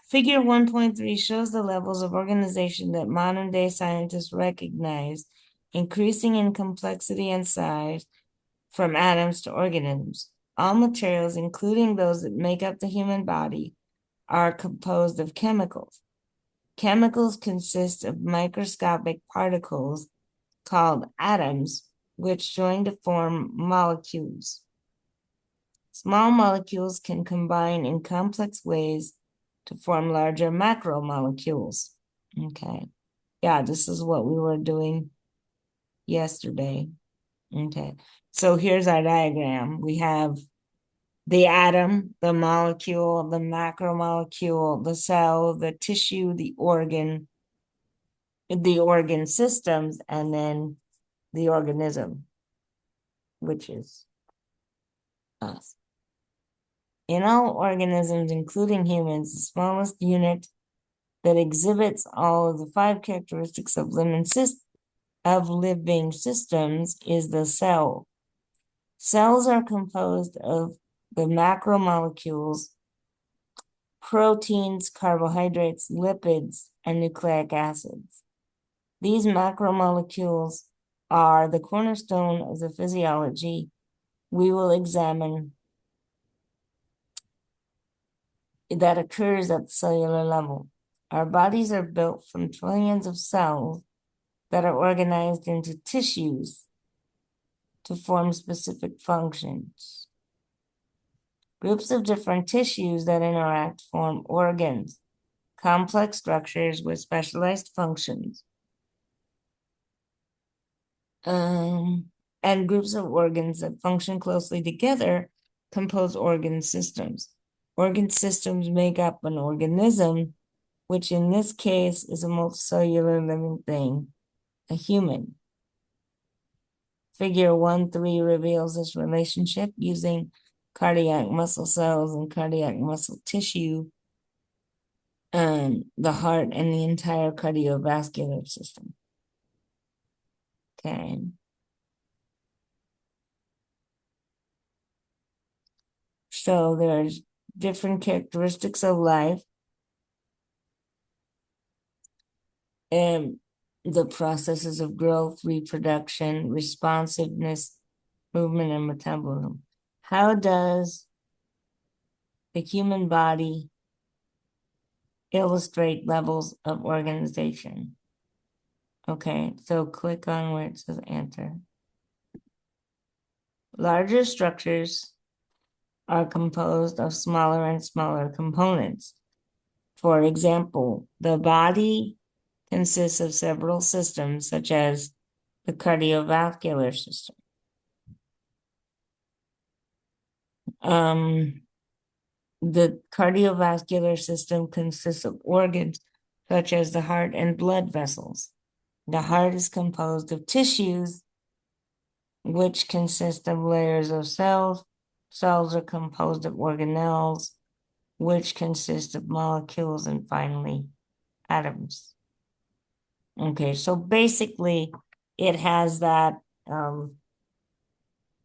Figure 1.3 shows the levels of organization that modern-day scientists recognize, increasing in complexity and size from atoms to organisms. All materials, including those that make up the human body, are composed of chemicals. Chemicals consist of microscopic particles called atoms, which join to form molecules. Small molecules can combine in complex ways to form larger macromolecules. Okay. Yeah, this is what we were doing yesterday. Okay. So here's our diagram. We have the atom, the molecule, the macromolecule, the cell, the tissue, the organ systems, and then the organism, which is us. In all organisms, including humans, the smallest unit that exhibits all of the 5 characteristics of living systems is the cell. Cells are composed of the macromolecules, proteins, carbohydrates, lipids, and nucleic acids. These macromolecules are the cornerstone of the physiology we will examine that occurs at the cellular level. Our bodies are built from trillions of cells that are organized into tissues to form specific functions. Groups of different tissues that interact form organs, complex structures with specialized functions. And groups of organs that function closely together compose organ systems. Organ systems make up an organism, which in this case is a multicellular living thing, a human. Figure 1.3 reveals this relationship using cardiac muscle cells and cardiac muscle tissue, the heart, and the entire cardiovascular system. Okay. So there's different characteristics of life. And the processes of growth, reproduction, responsiveness, movement, and metabolism. How does the human body illustrate levels of organization? Okay, so click on where it says enter. Larger structures are composed of smaller and smaller components. For example, the body consists of several systems, such as the cardiovascular system. The cardiovascular system consists of organs such as the heart and blood vessels. The heart is composed of tissues, which consist of layers of cells. Cells are composed of organelles, which consist of molecules, and finally, atoms. Okay, so basically, it has that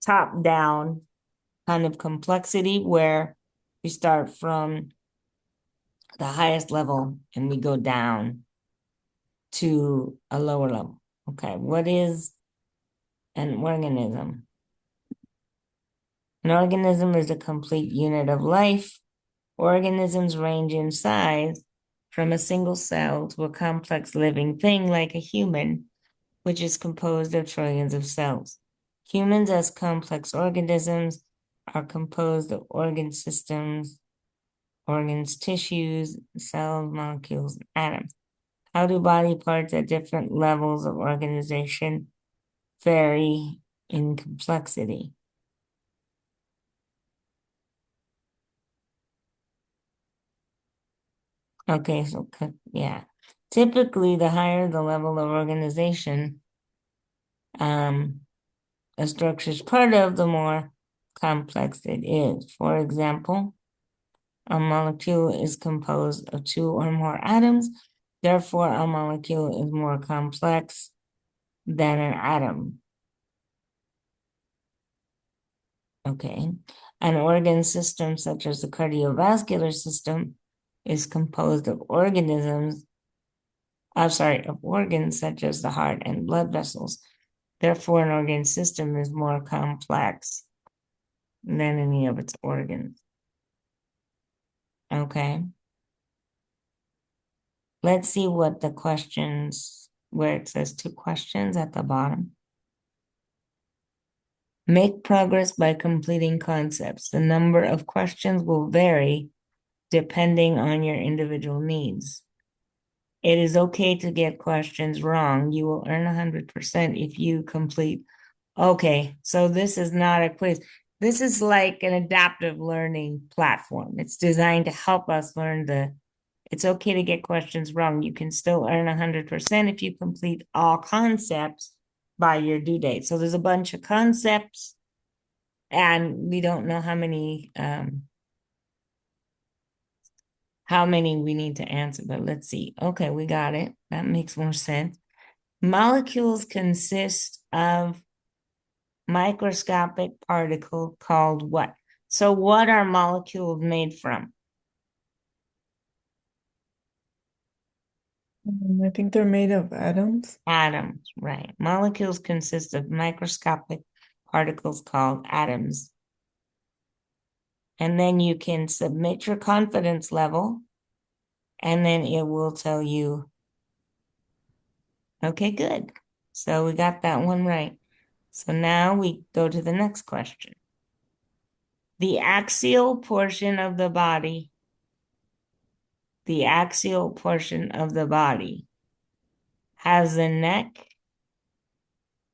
top-down kind of complexity where we start from the highest level and we go down to a lower level. Okay, what is an organism? An organism is a complete unit of life. Organisms range in size from a single cell to a complex living thing like a human, which is composed of trillions of cells. Humans as complex organisms are composed of organ systems, organs, tissues, cells, molecules, and atoms. How do body parts at different levels of organization vary in complexity? Okay, so yeah. Typically, the higher the level of organization a structure is part of, the more complex it is. For example, a molecule is composed of 2 or more atoms. Therefore, a molecule is more complex than an atom. Okay. An organ system, such as the cardiovascular system, is composed of of organs such as the heart and blood vessels. Therefore, an organ system is more complex than any of its organs. Okay. Let's see what the questions, where it says 2 questions at the bottom. Make progress by completing concepts. The number of questions will vary depending on your individual needs. It is okay to get questions wrong. You will earn 100% if you complete. Okay, so this is not a quiz. This is like an adaptive learning platform. It's designed to help us learn it's okay to get questions wrong. You can still earn 100% if you complete all concepts by your due date. So there's a bunch of concepts, and we don't know how many we need to answer, but let's see. Okay, we got it. That makes more sense. Molecules consist of microscopic particle called what? So what are molecules made from? I think they're made of atoms. Atoms, right. Molecules consist of microscopic particles called atoms. And then you can submit your confidence level, and then it will tell you, okay, good. So we got that one right. So now we go to the next question. The axial portion of the body has a neck,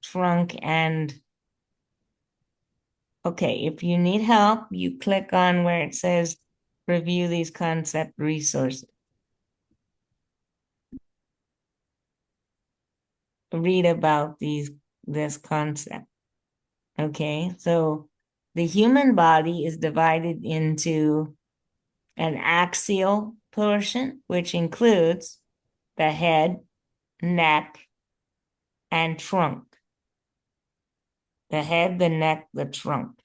trunk, and okay, if you need help, you click on where it says review these concept resources. Read about this concept. Okay, so the human body is divided into an axial portion, which includes the head, neck, and trunk. The head, the neck, the trunk.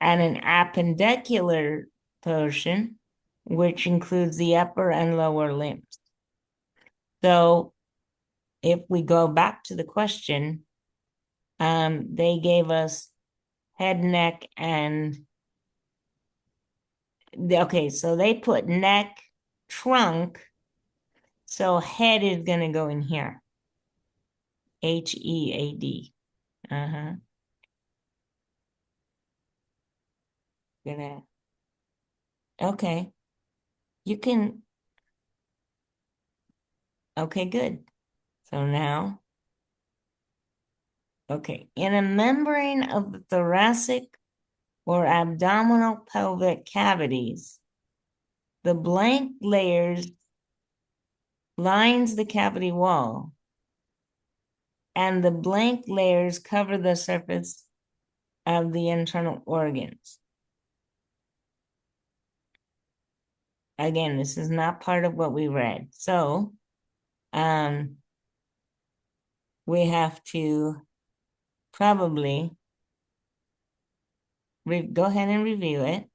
And an appendicular portion, which includes the upper and lower limbs. So if we go back to the question, they gave us head, neck, and okay, so they put neck, trunk. So head is going to go in here. HEAD. Uh-huh. Gonna. Okay. You can. Okay, good. So now, okay, in a membrane of the thoracic or abdominal pelvic cavities, the blank layers lines the cavity wall, and the blank layers cover the surface of the internal organs. Again, this is not part of what we read. So, we have to probably go ahead and review it.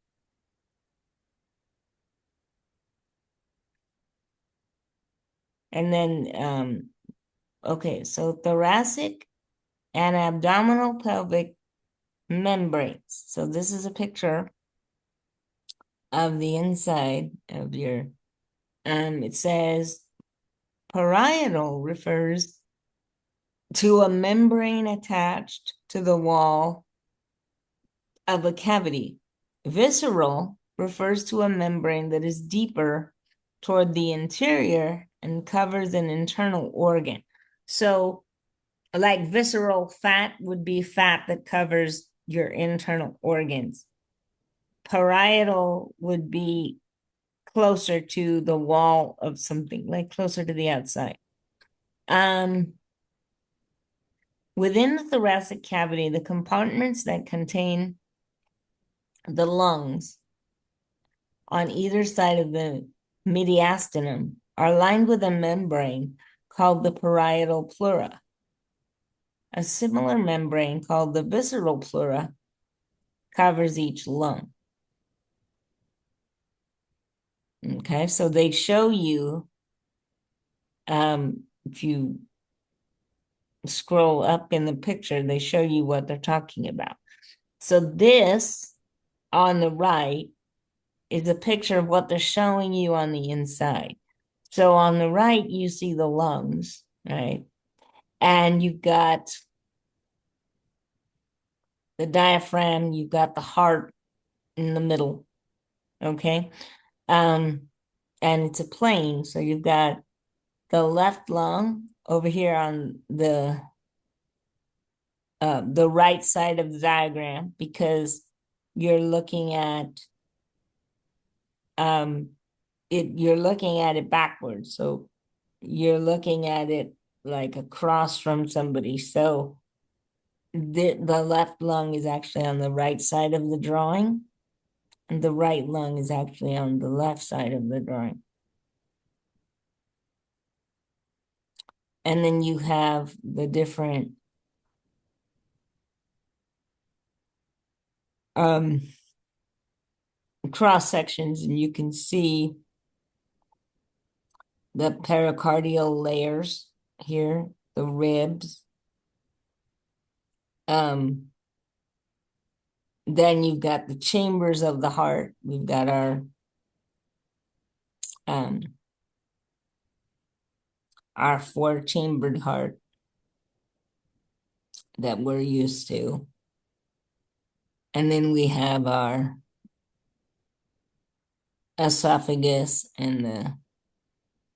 And then, okay, so thoracic and abdominal pelvic membranes. So this is a picture of the inside of your, it says parietal refers to a membrane attached to the wall of a cavity. Visceral refers to a membrane that is deeper toward the interior and covers an internal organ. So, like visceral fat would be fat that covers your internal organs. Parietal would be closer to the wall of something, like closer to the outside. Within the thoracic cavity, the compartments that contain the lungs on either side of the mediastinum are lined with a membrane called the parietal pleura. A similar membrane called the visceral pleura covers each lung. Okay, so they show you, if you scroll up in the picture, they show you what they're talking about. So this on the right is a picture of what they're showing you on the inside. So on the right, you see the lungs, right? And you've got the diaphragm, you've got the heart in the middle, okay? And it's a plane. So you've got the left lung over here on the right side of the diagram, because you're looking at you're looking at it backwards. So you're looking at it like across from somebody. So the left lung is actually on the right side of the drawing, and the right lung is actually on the left side of the drawing. And then you have the different cross sections, and you can see the pericardial layers here, the ribs. Then you've got the chambers of the heart. We've got our four-chambered heart that we're used to. And then we have our esophagus and the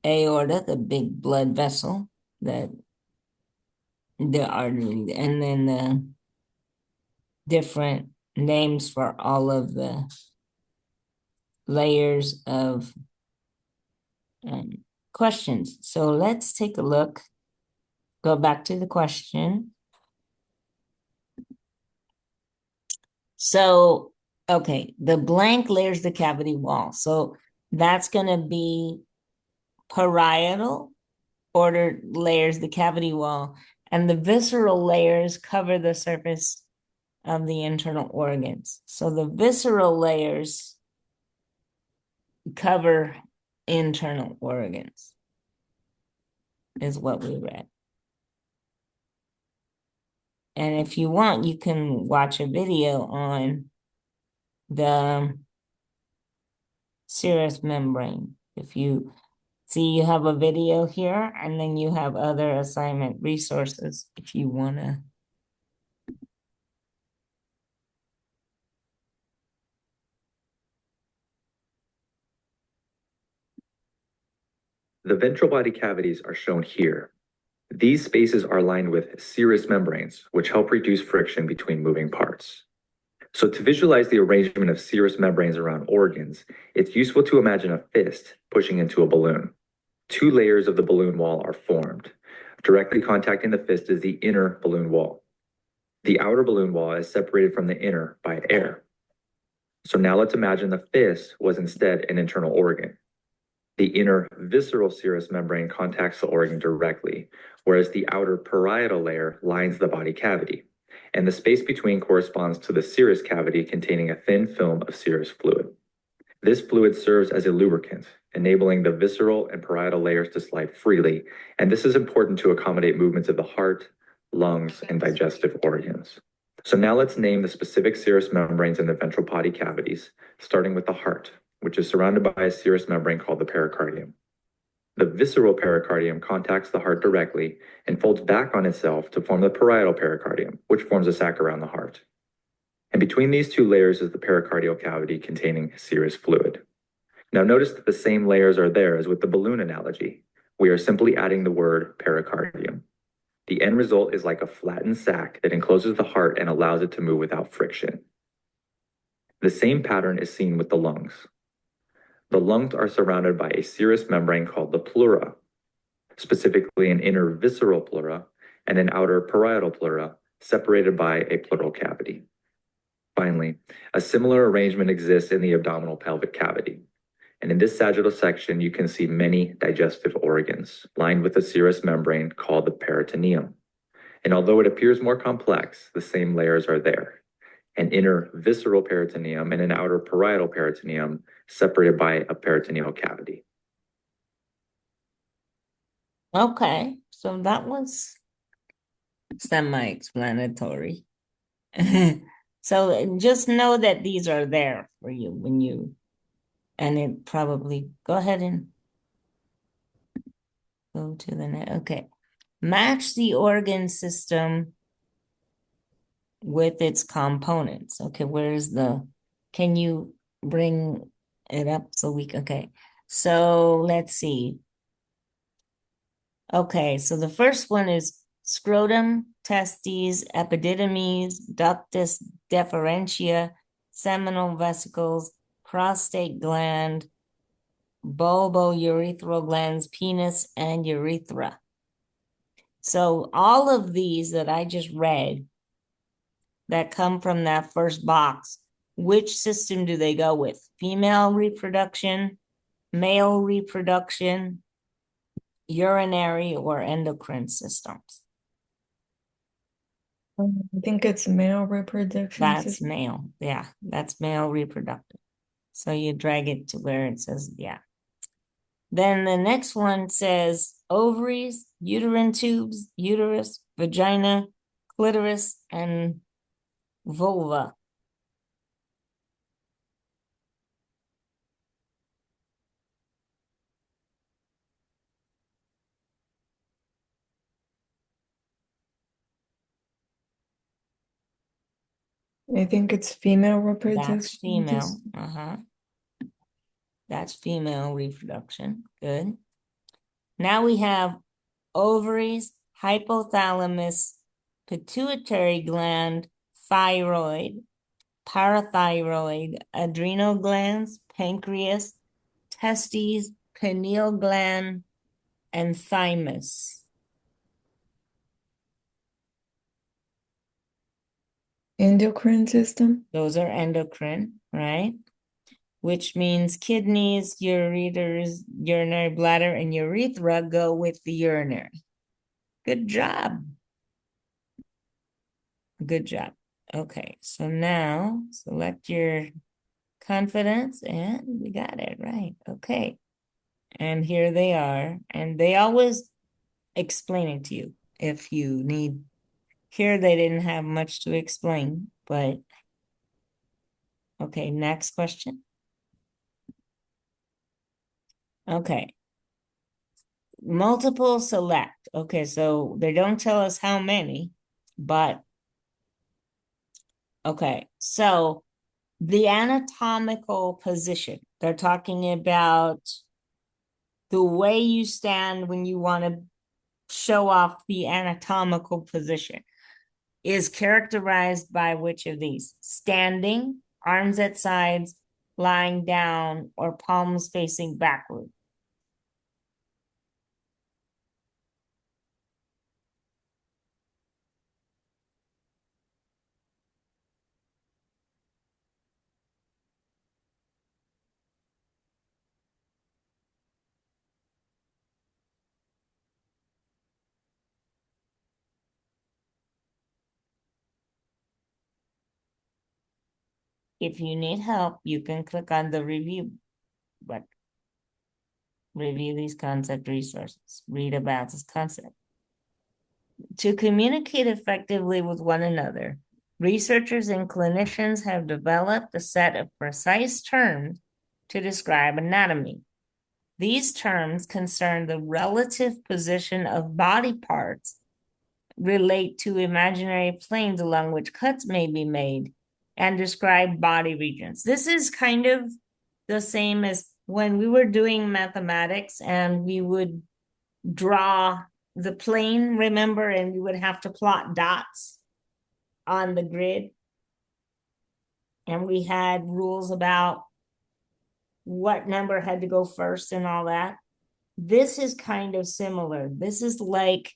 aorta, the big blood vessel, that the artery, and then the different names for all of the layers of questions. So let's take a look. Go back to the question. So, okay, the blank layers the cavity wall. So that's going to be parietal order layers the cavity wall, and the visceral layers cover the surface of the internal organs. So the visceral layers cover internal organs, is what we read. And if you want, you can watch a video on the serous membrane. If you see, you have a video here, and then you have other assignment resources if you want to. The ventral body cavities are shown here. These spaces are lined with serous membranes, which help reduce friction between moving parts. So to visualize the arrangement of serous membranes around organs, it's useful to imagine a fist pushing into a balloon. Two layers of the balloon wall are formed. Directly contacting the fist is the inner balloon wall. The outer balloon wall is separated from the inner by air. So now let's imagine the fist was instead an internal organ. The inner visceral serous membrane contacts the organ directly, whereas the outer parietal layer lines the body cavity, and the space between corresponds to the serous cavity containing a thin film of serous fluid. This fluid serves as a lubricant, enabling the visceral and parietal layers to slide freely, and this is important to accommodate movements of the heart, lungs, and digestive organs. So now let's name the specific serous membranes in the ventral body cavities, starting with the heart, which is surrounded by a serous membrane called the pericardium. The visceral pericardium contacts the heart directly and folds back on itself to form the parietal pericardium, which forms a sac around the heart. And between these two layers is the pericardial cavity containing serous fluid. Now notice that the same layers are there as with the balloon analogy. We are simply adding the word pericardium. The end result is like a flattened sac that encloses the heart and allows it to move without friction. The same pattern is seen with the lungs. The lungs are surrounded by a serous membrane called the pleura, specifically an inner visceral pleura and an outer parietal pleura, separated by a pleural cavity. Finally, a similar arrangement exists in the abdominal pelvic cavity. And in this sagittal section, you can see many digestive organs lined with a serous membrane called the peritoneum. And although it appears more complex, the same layers are there. an inner visceral peritoneum, and an outer parietal peritoneum separated by a peritoneal cavity. Okay, so that was semi-explanatory. So just know that these are there for you when you, and it probably, go ahead and go to the next, okay. Match the organ system with its components. Okay, where's the, can you bring it up so we can, okay. So let's see. Okay, so the first one is scrotum, testes, epididymis, ductus deferentia, seminal vesicles, prostate gland, bulbourethral glands, penis, and urethra. So all of these that I just read that come from that first box, which system do they go with? Female reproduction, male reproduction, urinary, or endocrine systems? I think it's male reproduction That's system. male. Yeah, that's male reproductive. So you drag it to where it says, yeah. Then the next one says ovaries, uterine tubes, uterus, vagina, clitoris, and vulva. I think it's female reproduction That's female. system. That's female reproduction. Good. Now we have ovaries, hypothalamus, pituitary gland, thyroid, parathyroid, adrenal glands, pancreas, testes, pineal gland, and thymus. Endocrine system. Those are endocrine, right? Which means kidneys, ureters, urinary bladder, and urethra go with the urinary. Good job. Good job. Okay, so now select your confidence, and we got it right. Okay. And here they are. And they always explain it to you if you need. Here they didn't have much to explain, but okay, next question. Okay. Multiple select. Okay, so they don't tell us how many, but okay, so the anatomical position, they're talking about the way you stand when you want to show off the anatomical position is characterized by which of these? Standing, arms at sides, lying down, or palms facing backward? If you need help, you can click on the review button. Review these concept resources. Read about this concept. To communicate effectively with one another, researchers and clinicians have developed a set of precise terms to describe anatomy. These terms concern the relative position of body parts, relate to imaginary planes along which cuts may be made, and describe body regions. This is kind of the same as when we were doing mathematics and we would draw the plane, remember, and we would have to plot dots on the grid. And we had rules about what number had to go first and all that. This is kind of similar. This is like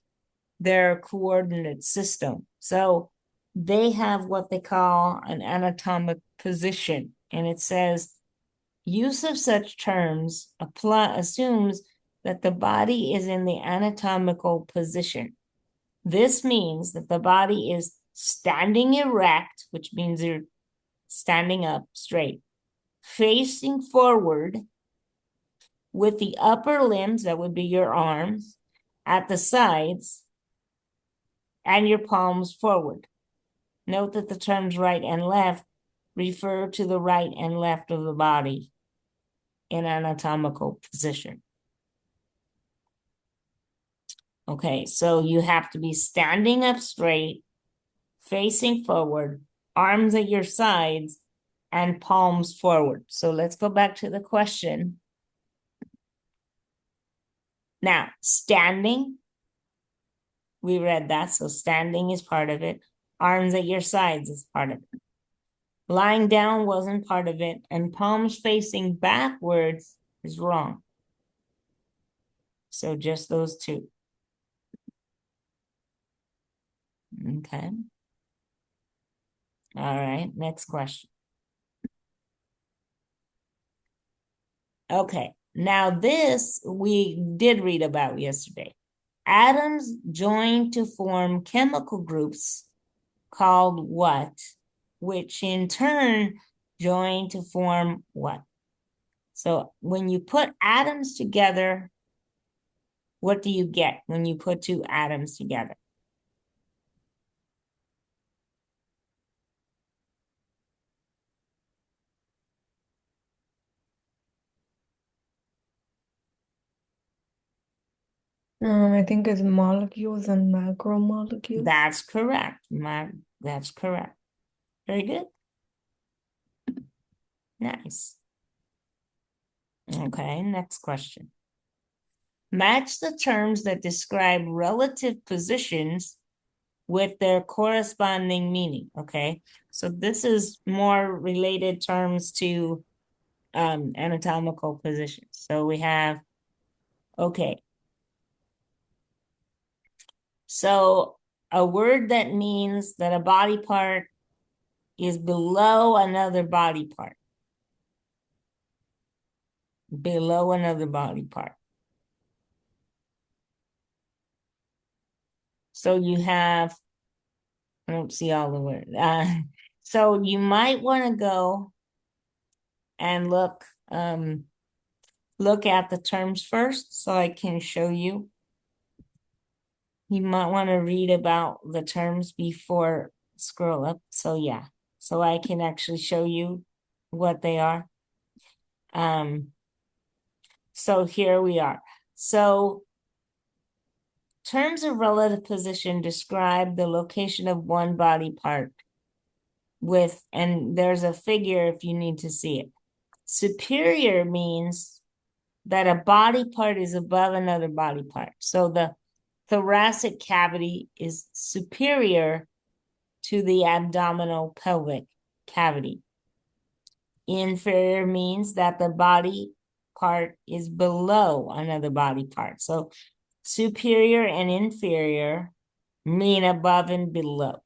their coordinate system. So they have what they call an anatomic position. And it says, use of such terms assumes that the body is in the anatomical position. This means that the body is standing erect, which means standing up straight, facing forward with the upper limbs, that would be your arms, at the sides, and your palms forward. Note that the terms right and left refer to the right and left of the body in anatomical position. Okay, so you have to be standing up straight, facing forward, arms at your sides, and palms forward. So let's go back to the question. Now, standing, we read that, so standing is part of it. Arms at your sides is part of it. Lying down wasn't part of it, and palms facing backwards is wrong. So just those two. Okay. All right, next question. Okay, now this we did read about yesterday. Atoms join to form chemical groups called what? Which in turn join to form what? So when you put atoms together, what do you get when you put two atoms together? I think it's molecules and macromolecules. That's correct. That's correct. Very good. Nice. Okay, next question. Match the terms that describe relative positions with their corresponding meaning. Okay, so this is more related terms to anatomical positions. So we have, okay. So a word that means that a body part is below another body part. Below another body part. So you have, I don't see all the words. So you might want to go and look at the terms first so I can show you. You might want to read about the terms before scroll up. So yeah, so I can actually show you what they are. So here we are. So terms of relative position describe the location of one body part with, and there's a figure if you need to see it. Superior means that a body part is above another body part. So the thoracic cavity is superior to the abdominal pelvic cavity. Inferior means that the body part is below another body part. So superior and inferior mean above and below.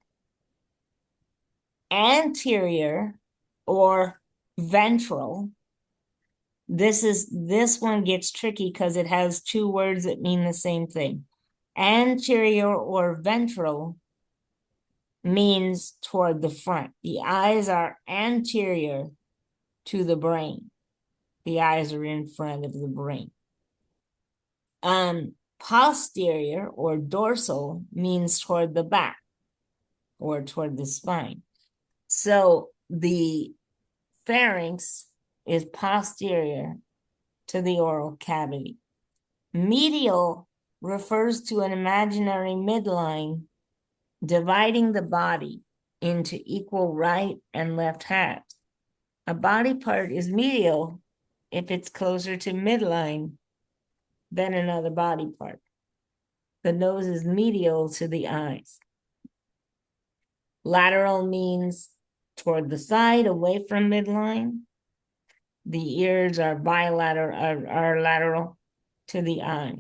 Anterior or ventral, this one gets tricky because it has two words that mean the same thing. Anterior or ventral means toward the front. The eyes are anterior to the brain. The eyes are in front of the brain. Posterior or dorsal means toward the back or toward the spine. So the pharynx is posterior to the oral cavity. Medial refers to an imaginary midline dividing the body into equal right and left halves. A body part is medial if it's closer to midline than another body part. The nose is medial to the eyes. Lateral means toward the side, away from midline. The ears are are lateral to the eyes.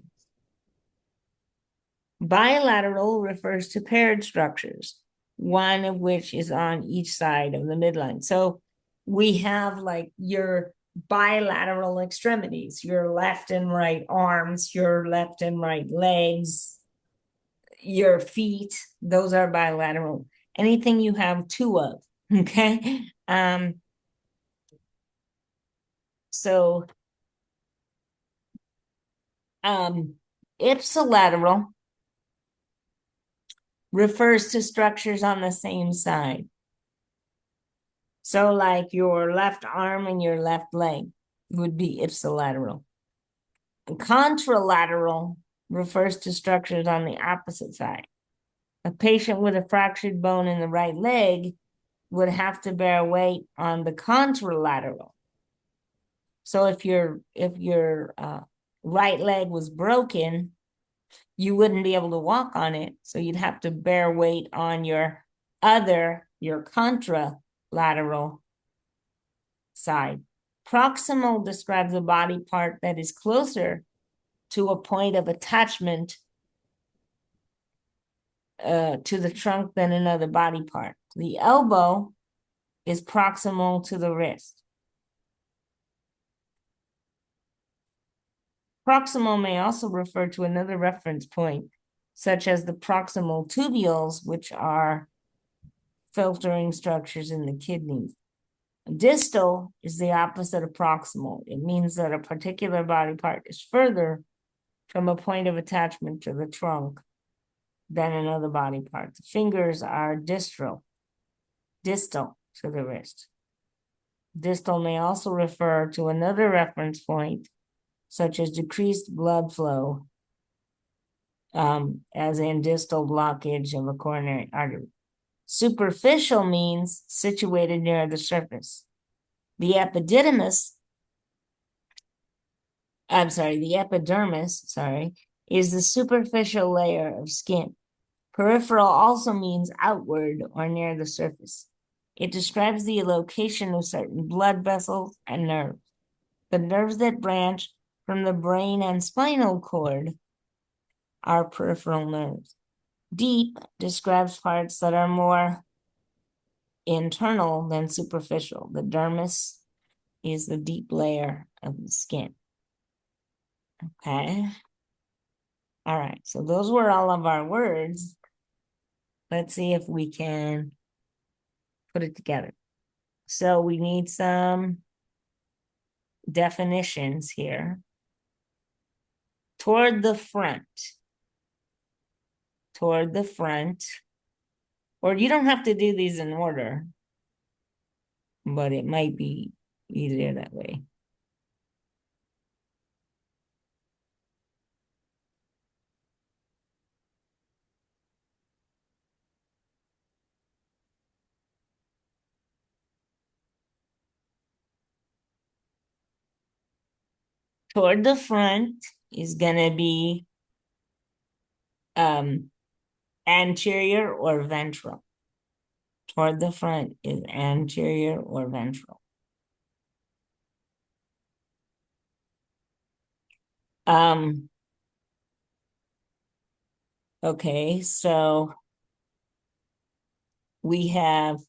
Bilateral refers to paired structures, one of which is on each side of the midline. So we have like your bilateral extremities, your left and right arms, your left and right legs, your feet, those are bilateral. Anything you have two of, okay? So ipsilateral refers to structures on the same side. So like your left arm and your left leg would be ipsilateral. Contralateral refers to structures on the opposite side. A patient with a fractured bone in the right leg would have to bear weight on the contralateral. So if your right leg was broken, you wouldn't be able to walk on it. So you'd have to bear weight on your contralateral side. Proximal describes a body part that is closer to a point of attachment to the trunk than another body part. The elbow is proximal to the wrist. Proximal may also refer to another reference point, such as the proximal tubules, which are filtering structures in the kidneys. Distal is the opposite of proximal. It means that a particular body part is further from a point of attachment to the trunk than another body part. The fingers are distal to the wrist. Distal may also refer to another reference point, such as decreased blood flow, as in distal blockage of a coronary artery. Superficial means situated near the surface. The epidermis, is the superficial layer of skin. Peripheral also means outward or near the surface. It describes the location of certain blood vessels and nerves. The nerves that branch from the brain and spinal cord are peripheral nerves. Deep describes parts that are more internal than superficial. The dermis is the deep layer of the skin. Okay. All right, so those were all of our words. Let's see if we can put it together. So we need some definitions here. Toward the front, or you don't have to do these in order, but it might be easier that way. Toward the front is gonna be anterior or ventral. Toward the front is anterior or ventral. Okay, so we have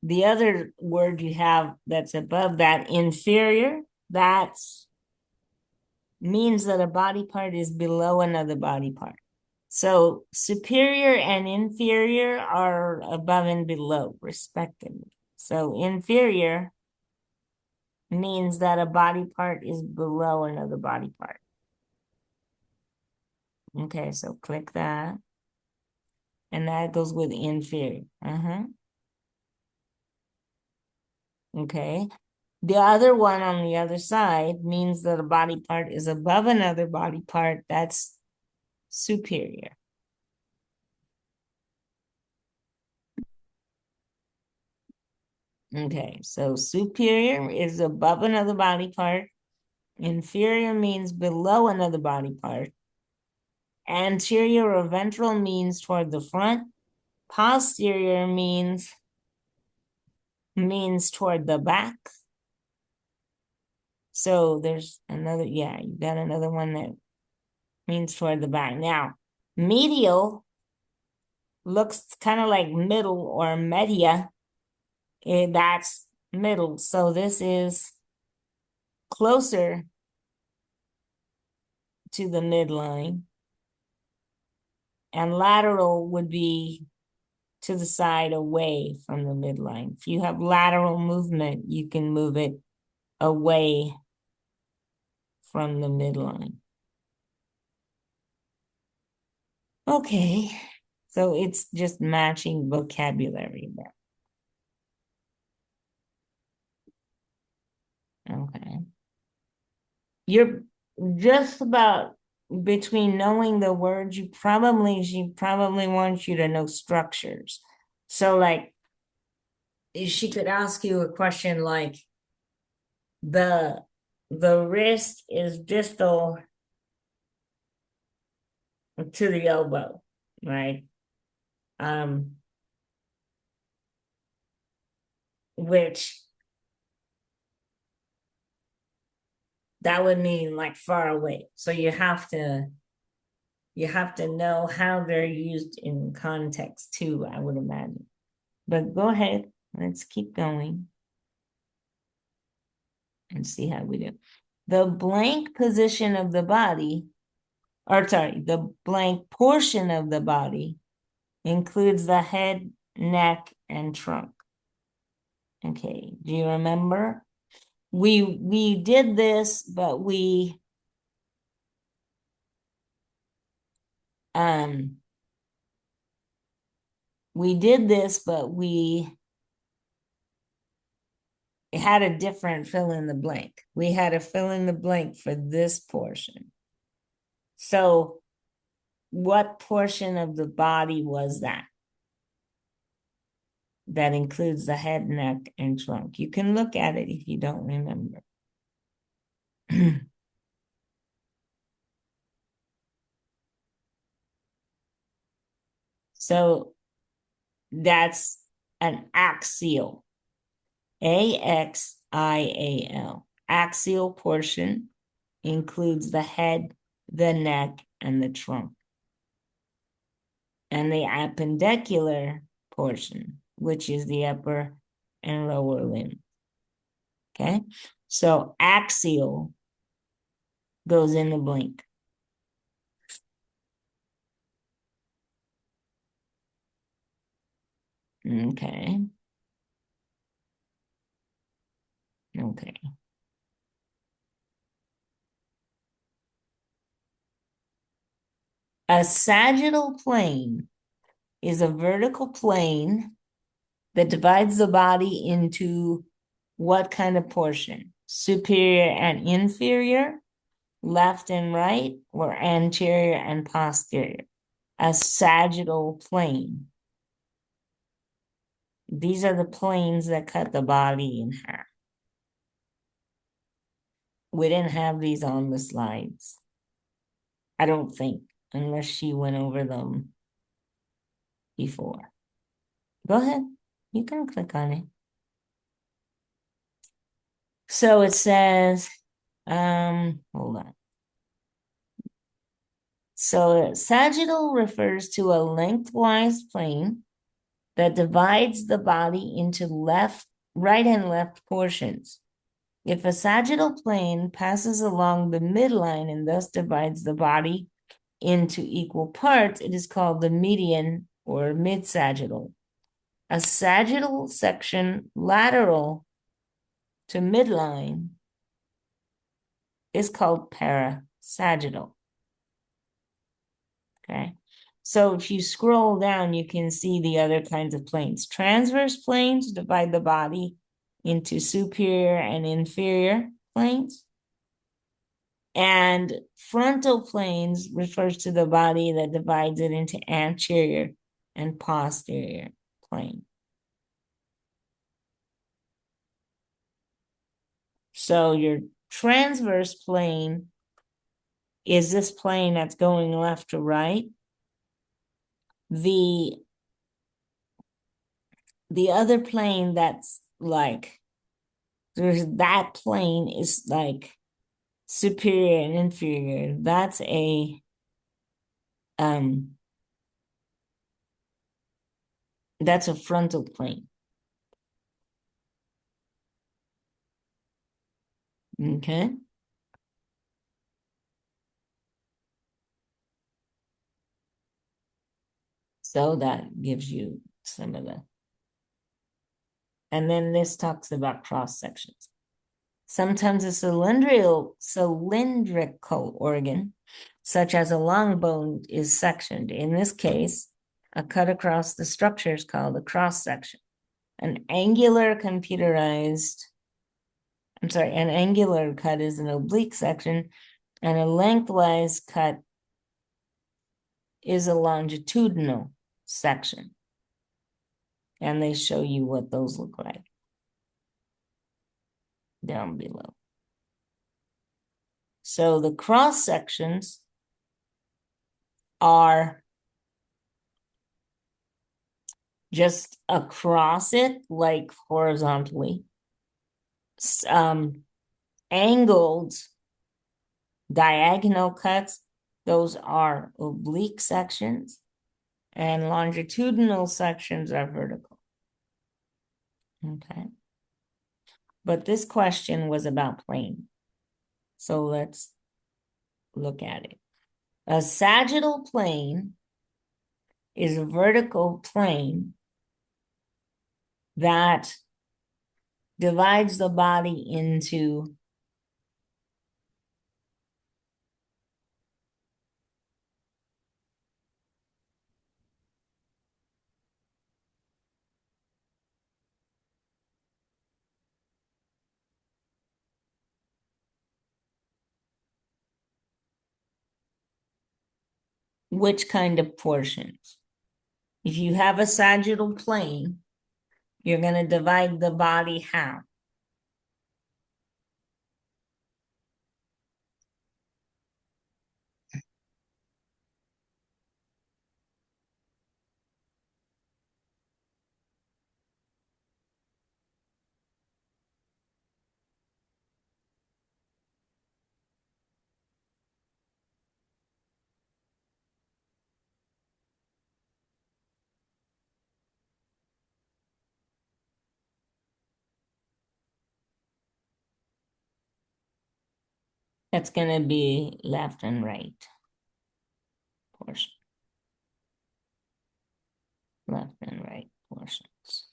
the other word you have that's above that, inferior, that means that a body part is below another body part. So superior and inferior are above and below, respectively. So inferior means that a body part is below another body part. Okay, so click that. And that goes with inferior. Okay. The other one on the other side means that a body part is above another body part. That's superior. Okay, so superior is above another body part. Inferior means below another body part. Anterior or ventral means toward the front. Posterior means toward the back. So there's another, yeah, you got another one that means toward the back. Now, medial looks kind of like middle or media. That's middle. So this is closer to the midline. And lateral would be to the side away from the midline. If you have lateral movement, you can move it away from the midline. Okay, so it's just matching vocabulary there. Okay. You're just about between knowing the words, she probably wants you to know structures. So like, she could ask you a question like, the wrist is distal to the elbow, right? Which that would mean like far away. So you have to know how they're used in context too, I would imagine. But go ahead, let's keep going and see how we do. The blank position of the body, or sorry, the blank portion of the body includes the head, neck, and trunk. Okay, do you remember? We did this, but we did this, but we had a different fill in the blank. We had a fill in the blank for this portion. So what portion of the body was that? That includes the head, neck, and trunk. You can look at it if you don't remember. So that's an axial. AXIAL. Axial portion includes the head, the neck, and the trunk. And the appendicular portion, which is the upper and lower limb. Okay, so axial goes in the blank. Okay. Okay. A sagittal plane is a vertical plane that divides the body into what kind of portion? Superior and inferior, left and right, or anterior and posterior? A sagittal plane. These are the planes that cut the body in half. We didn't have these on the slides. I don't think, unless she went over them before. Go ahead. You can click on it. So it says, hold on. So sagittal refers to a lengthwise plane that divides the body into right and left portions. If a sagittal plane passes along the midline and thus divides the body into equal parts, it is called the median or mid-sagittal. A sagittal section lateral to midline is called parasagittal. Okay, so if you scroll down, you can see the other kinds of planes. Transverse planes divide the body into superior and inferior planes. And frontal planes refers to the body that divides it into anterior and posterior plane. So your transverse plane is this plane that's going left to right. The other plane that's like, there's that plane is like superior and inferior. That's a frontal plane. Okay. So that gives you some of the, and then this talks about cross sections. Sometimes a cylindrical organ, such as a long bone, is sectioned. In this case, a cut across the structure is called a cross section. An angular cut is an oblique section, and a lengthwise cut is a longitudinal section. And they show you what those look like down below. So the cross sections are just across it, like horizontally. Angled diagonal cuts, those are oblique sections, and longitudinal sections are vertical. Okay. But this question was about plane. So let's look at it. A sagittal plane is a vertical plane that divides the body into which kind of portions? If you have a sagittal plane, you're going to divide the body how? That's going to be left and right portion. Left and right portions.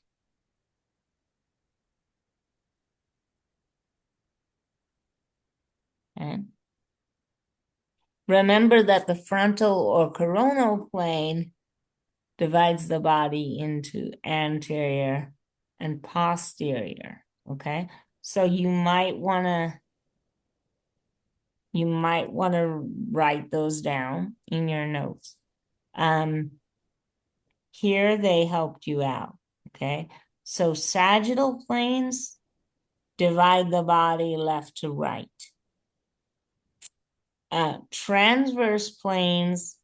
Okay. Remember that the frontal or coronal plane divides the body into anterior and posterior. Okay. So you might want to write those down in your notes. Here they helped you out. Okay. So sagittal planes divide the body left to right. Transverse planes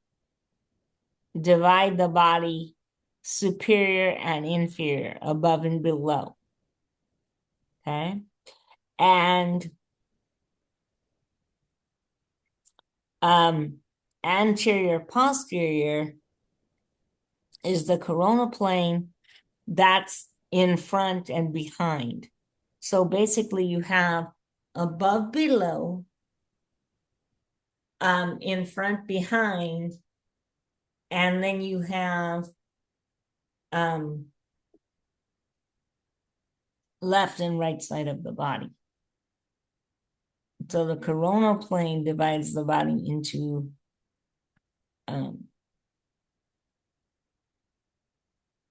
divide the body superior and inferior, above and below. Okay. And anterior posterior is the coronal plane that's in front and behind. So basically you have above, below, in front, behind, and then you have left and right side of the body. So the coronal plane divides the body into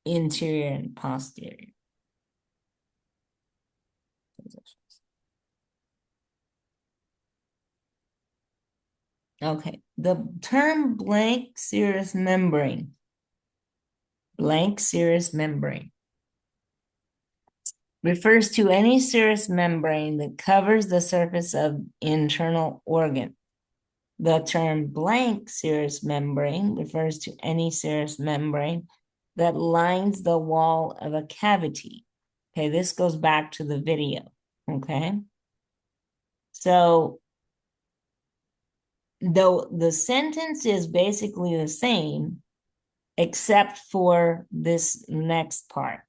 interior and posterior positions. Okay, the term blank serous membrane refers to any serous membrane that covers the surface of internal organ. The term blank serous membrane refers to any serous membrane that lines the wall of a cavity. Okay, this goes back to the video, okay? So, though the sentence is basically the same, except for this next part.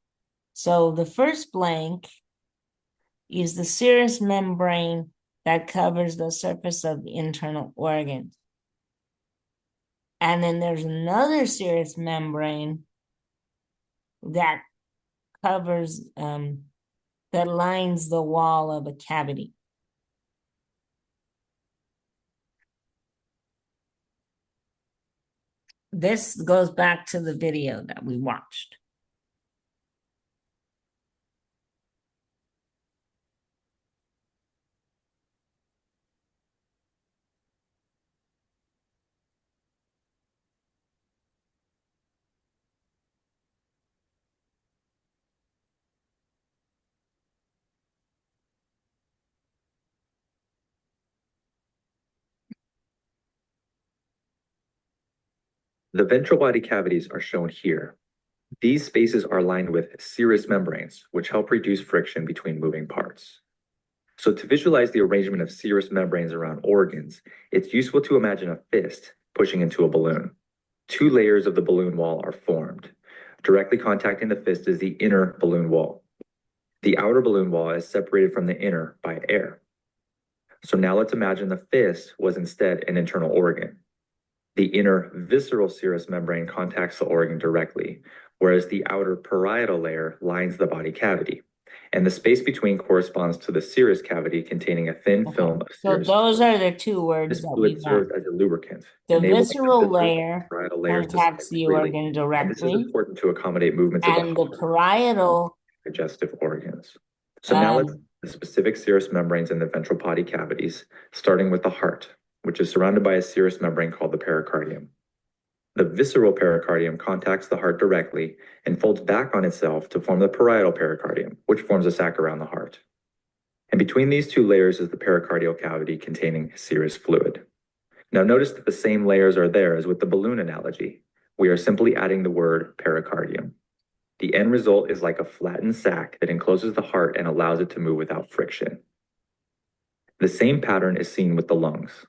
So the first blank is the serous membrane that covers the surface of the internal organs. And then there's another serous membrane that covers, that lines the wall of a cavity? This goes back to the video that we watched. The ventral body cavities are shown here. These spaces are lined with serous membranes, which help reduce friction between moving parts. So to visualize the arrangement of serous membranes around organs, it's useful to imagine a fist pushing into a balloon. Two layers of the balloon wall are formed. Directly contacting the fist is the inner balloon wall. The outer balloon wall is separated from the inner by air. So now let's imagine the fist was instead an internal organ. The inner visceral serous membrane contacts the organ directly, whereas the outer parietal layer lines the body cavity. And the space between corresponds to the serous cavity containing a thin film of So serous. those are the two words This that fluid we serves learned. as a lubricant. The enabling visceral visceral layer parietal layers to contacts slide the freely. organ And this is directly, important to accommodate movements of the and the heart, parietal, digestive organs. So now let's the specific serous membranes in the ventral body cavities, starting with the heart, which is surrounded by a serous membrane called the pericardium. The visceral pericardium contacts the heart directly and folds back on itself to form the parietal pericardium, which forms a sac around the heart. And between these two layers is the pericardial cavity containing serous fluid. Now notice that the same layers are there as with the balloon analogy. We are simply adding the word pericardium. The end result is like a flattened sac that encloses the heart and allows it to move without friction. The same pattern is seen with the lungs.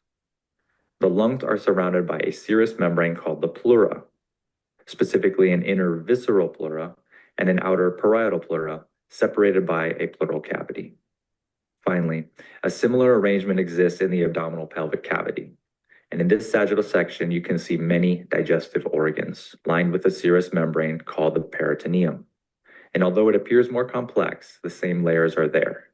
The lungs are surrounded by a serous membrane called the pleura, specifically an inner visceral pleura and an outer parietal pleura, separated by a pleural cavity. Finally, a similar arrangement exists in the abdominal pelvic cavity. And in this sagittal section, you can see many digestive organs lined with a serous membrane called the peritoneum. And although it appears more complex, the same layers are there.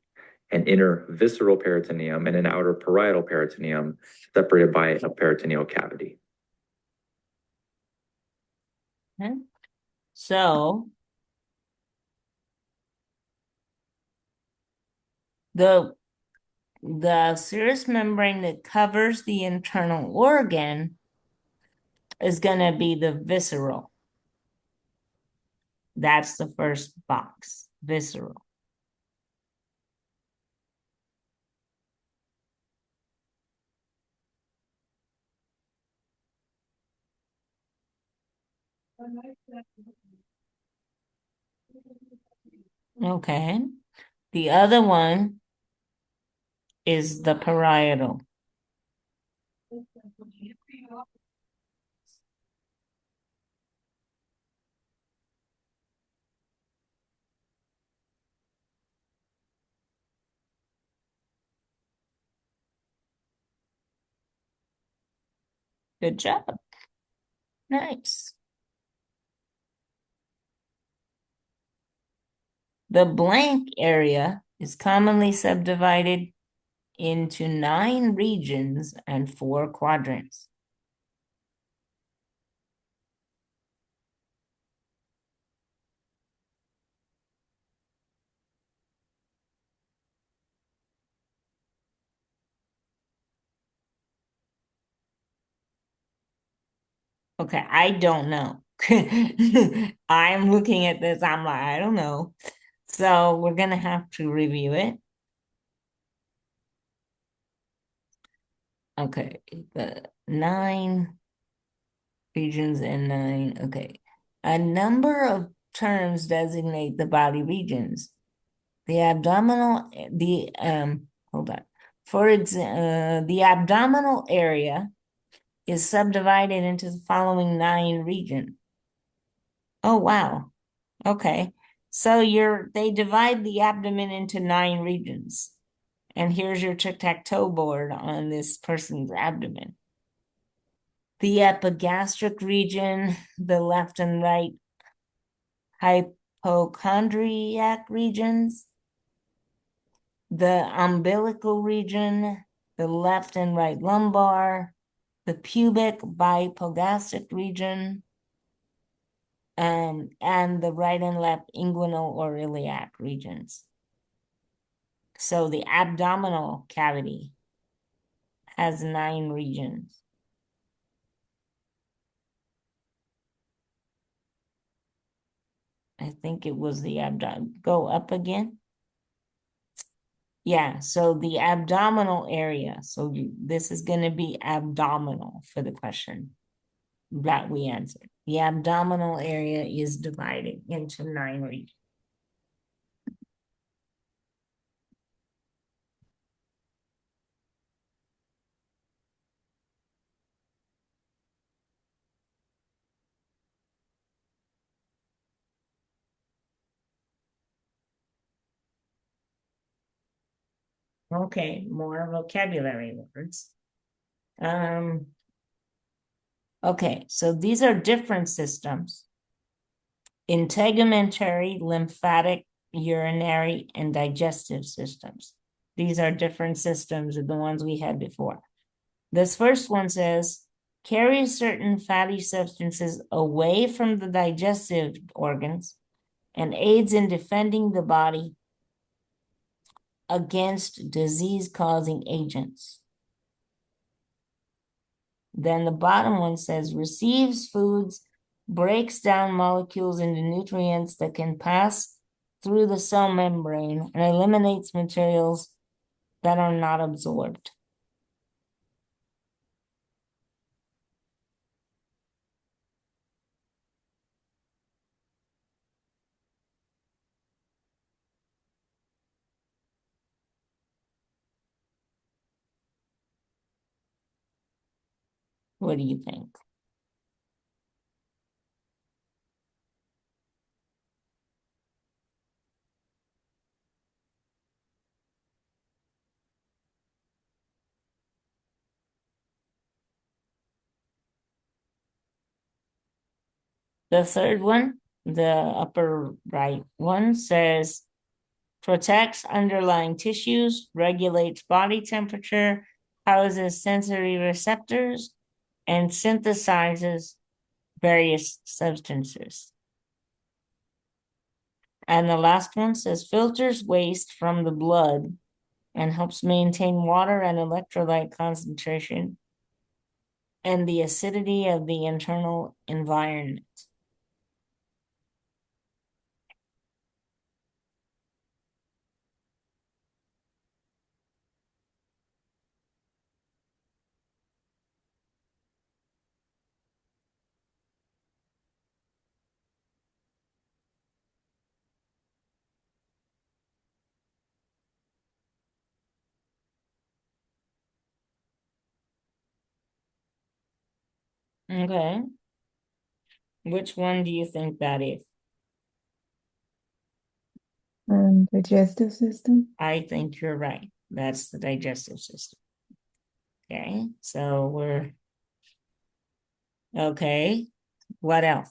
An inner visceral peritoneum and an outer parietal peritoneum separated by a peritoneal cavity. okay. So the serous membrane that covers the internal organ is going to be the visceral. That's the first box, visceral. Okay. The other one is the parietal. Good job. Nice. The blank area is commonly subdivided into 9 regions and 4 quadrants. Okay, I don't know. I'm looking at this, I'm like, I don't know. So we're gonna have to review it. Okay, the 9 regions and 9, okay. A number of terms designate the body regions. The abdominal, hold on. The abdominal area is subdivided into the following 9 regions. Oh, wow. Okay. So they divide the abdomen into 9 regions. And here's your tic-tac-toe board on this person's abdomen. The epigastric region, the left and right hypochondriac regions, the umbilical region, the left and right lumbar, the pubic bipogastric region, and the right and left inguinal or iliac regions. So the abdominal cavity has 9 regions. I think it was the abdomen. Go up again. Yeah, so the abdominal area. So this is going to be abdominal for the question that we answered. The abdominal area is divided into 9 regions. Okay, more vocabulary words. Okay, so these are different systems. Integumentary, lymphatic, urinary, and digestive systems. These are different systems than the ones we had before. This first one says, carry certain fatty substances away from the digestive organs and aids in defending the body against disease-causing agents. Then the bottom one says, receives foods, breaks down molecules into nutrients that can pass through the cell membrane and eliminates materials that are not absorbed. What do you think? The third one, the upper right one, says protects underlying tissues, regulates body temperature, houses sensory receptors, and synthesizes various substances. And the last one says filters waste from the blood and helps maintain water and electrolyte concentration and the acidity of the internal environment. Okay. Which one do you think that is? Digestive system. I think you're right. That's the digestive system. Okay, so we're okay. What else?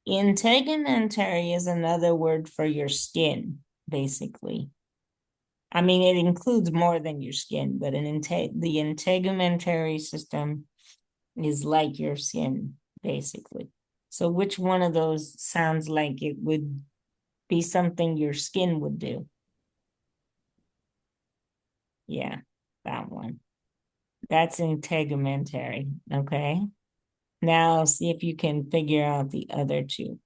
Integumentary is another word for your skin, basically. I mean, it includes more than your skin, but the integumentary system is like your skin, basically. So which one of those sounds like it would be something your skin would do? Yeah, that one. That's integumentary, okay? Now see if you can figure out the other two.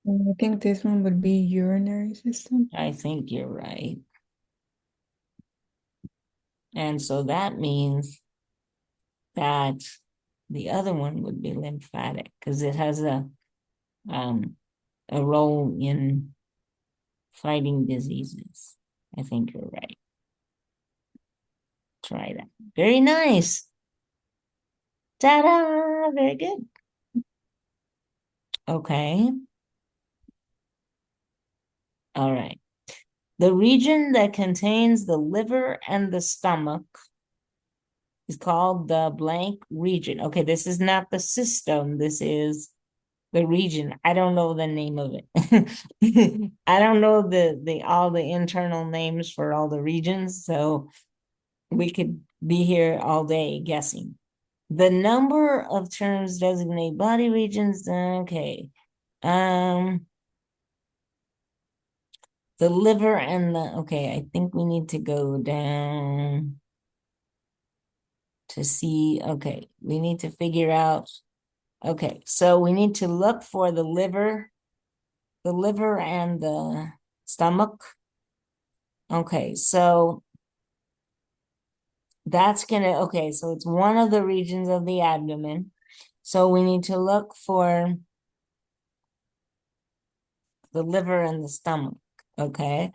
I think this one would be urinary system. I think you're right. And so that means that the other one would be lymphatic because it has a role in fighting diseases. I think you're right. Try that. Very nice. Ta-da! Very good. Okay. All right. The region that contains the liver and the stomach is called the blank region. Okay, this is not the system. This is the region. I don't know the name of it. I don't know the all the internal names for all the regions, so we could be here all day guessing. The number of terms designate body regions. Okay. The liver and the, okay, I think we need to go down to see, okay, we need to figure out, okay, so we need to look for the liver and the stomach. Okay, so that's gonna, okay, so it's one of the regions of the abdomen. So we need to look for the liver and the stomach, okay?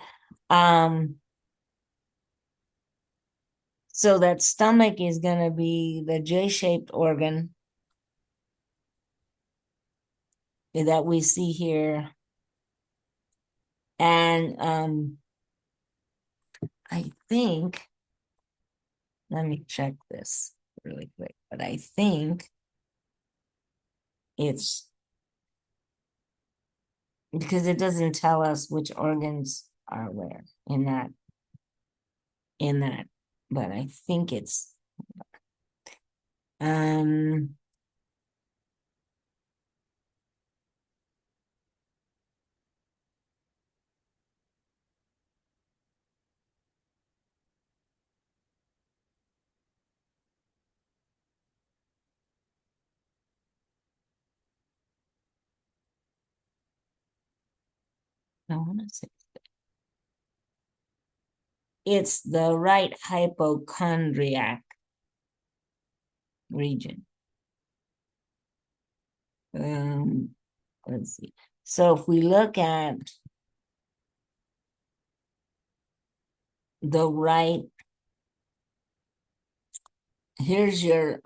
So that stomach is gonna be the J-shaped organ that we see here. And I think, let me check this really quick, but I think it's because it doesn't tell us which organs are where in that, but I think it's I want to say it's the right hypochondriac region. Let's see. So if we look at the right, here's your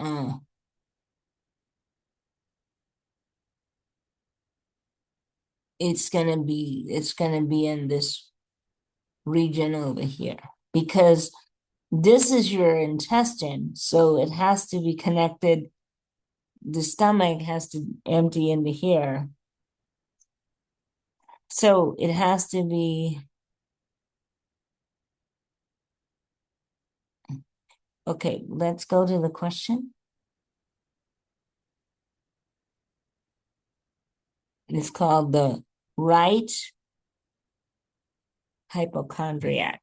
it's gonna be in this region over here because this is your intestine, so it has to be connected. The stomach has to empty into here, so it has to be okay. Let's go to the question. It's called the right hypochondriac.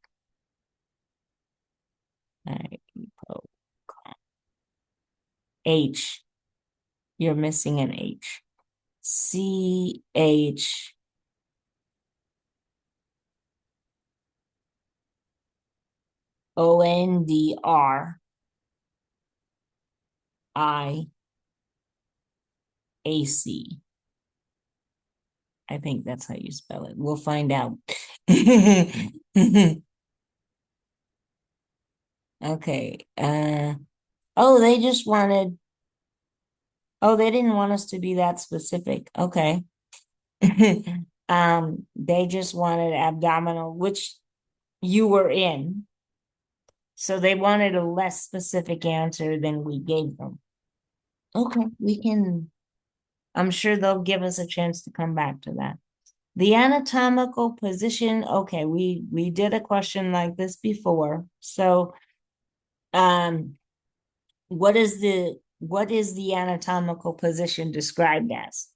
H. You're missing an H. CH. ONDRIAC. I think that's how you spell it. We'll find out. Okay. Oh, they just wanted. Oh, they didn't want us to be that specific. Okay. They just wanted abdominal, which you were in. So they wanted a less specific answer than we gave them. Okay, we can, I'm sure they'll give us a chance to come back to that. The anatomical position, okay, we did a question like this before. So what is the anatomical position described as?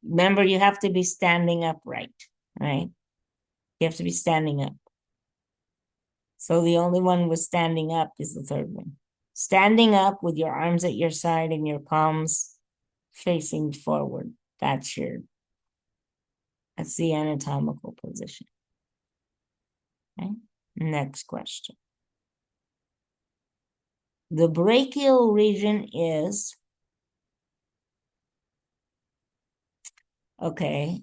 Remember, you have to be standing upright, right? You have to be standing up. So the only one with standing up is the third one. Standing up with your arms at your side and your palms facing forward. That's the anatomical position. Okay, next question. The brachial region is, okay,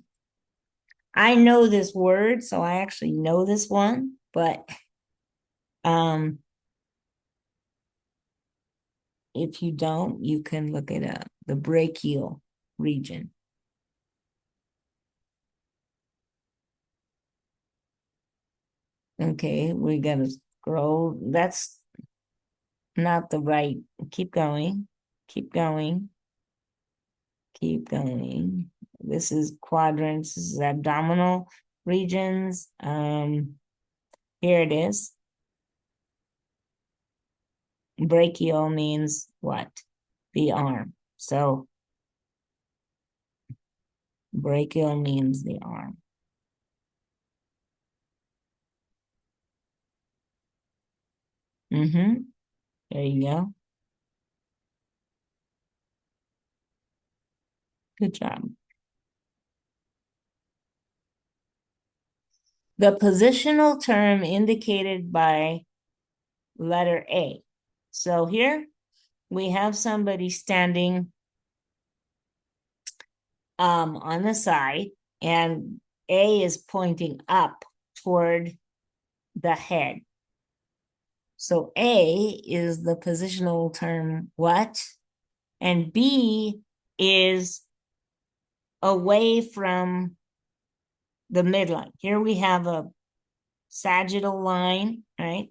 I know this word, so I actually know this one, but if you don't, you can look it up. The brachial region. Okay, we gotta scroll. That's not the right. Keep going. Keep going. Keep going. This is quadrants. This is abdominal regions. Here it is. Brachial means what? The arm. So brachial means the arm. There you go. Good job. The positional term indicated by letter A. So here we have somebody standing on the side, and A is pointing up toward the head. So A is the positional term what? And B is away from the midline. Here we have a sagittal line, right?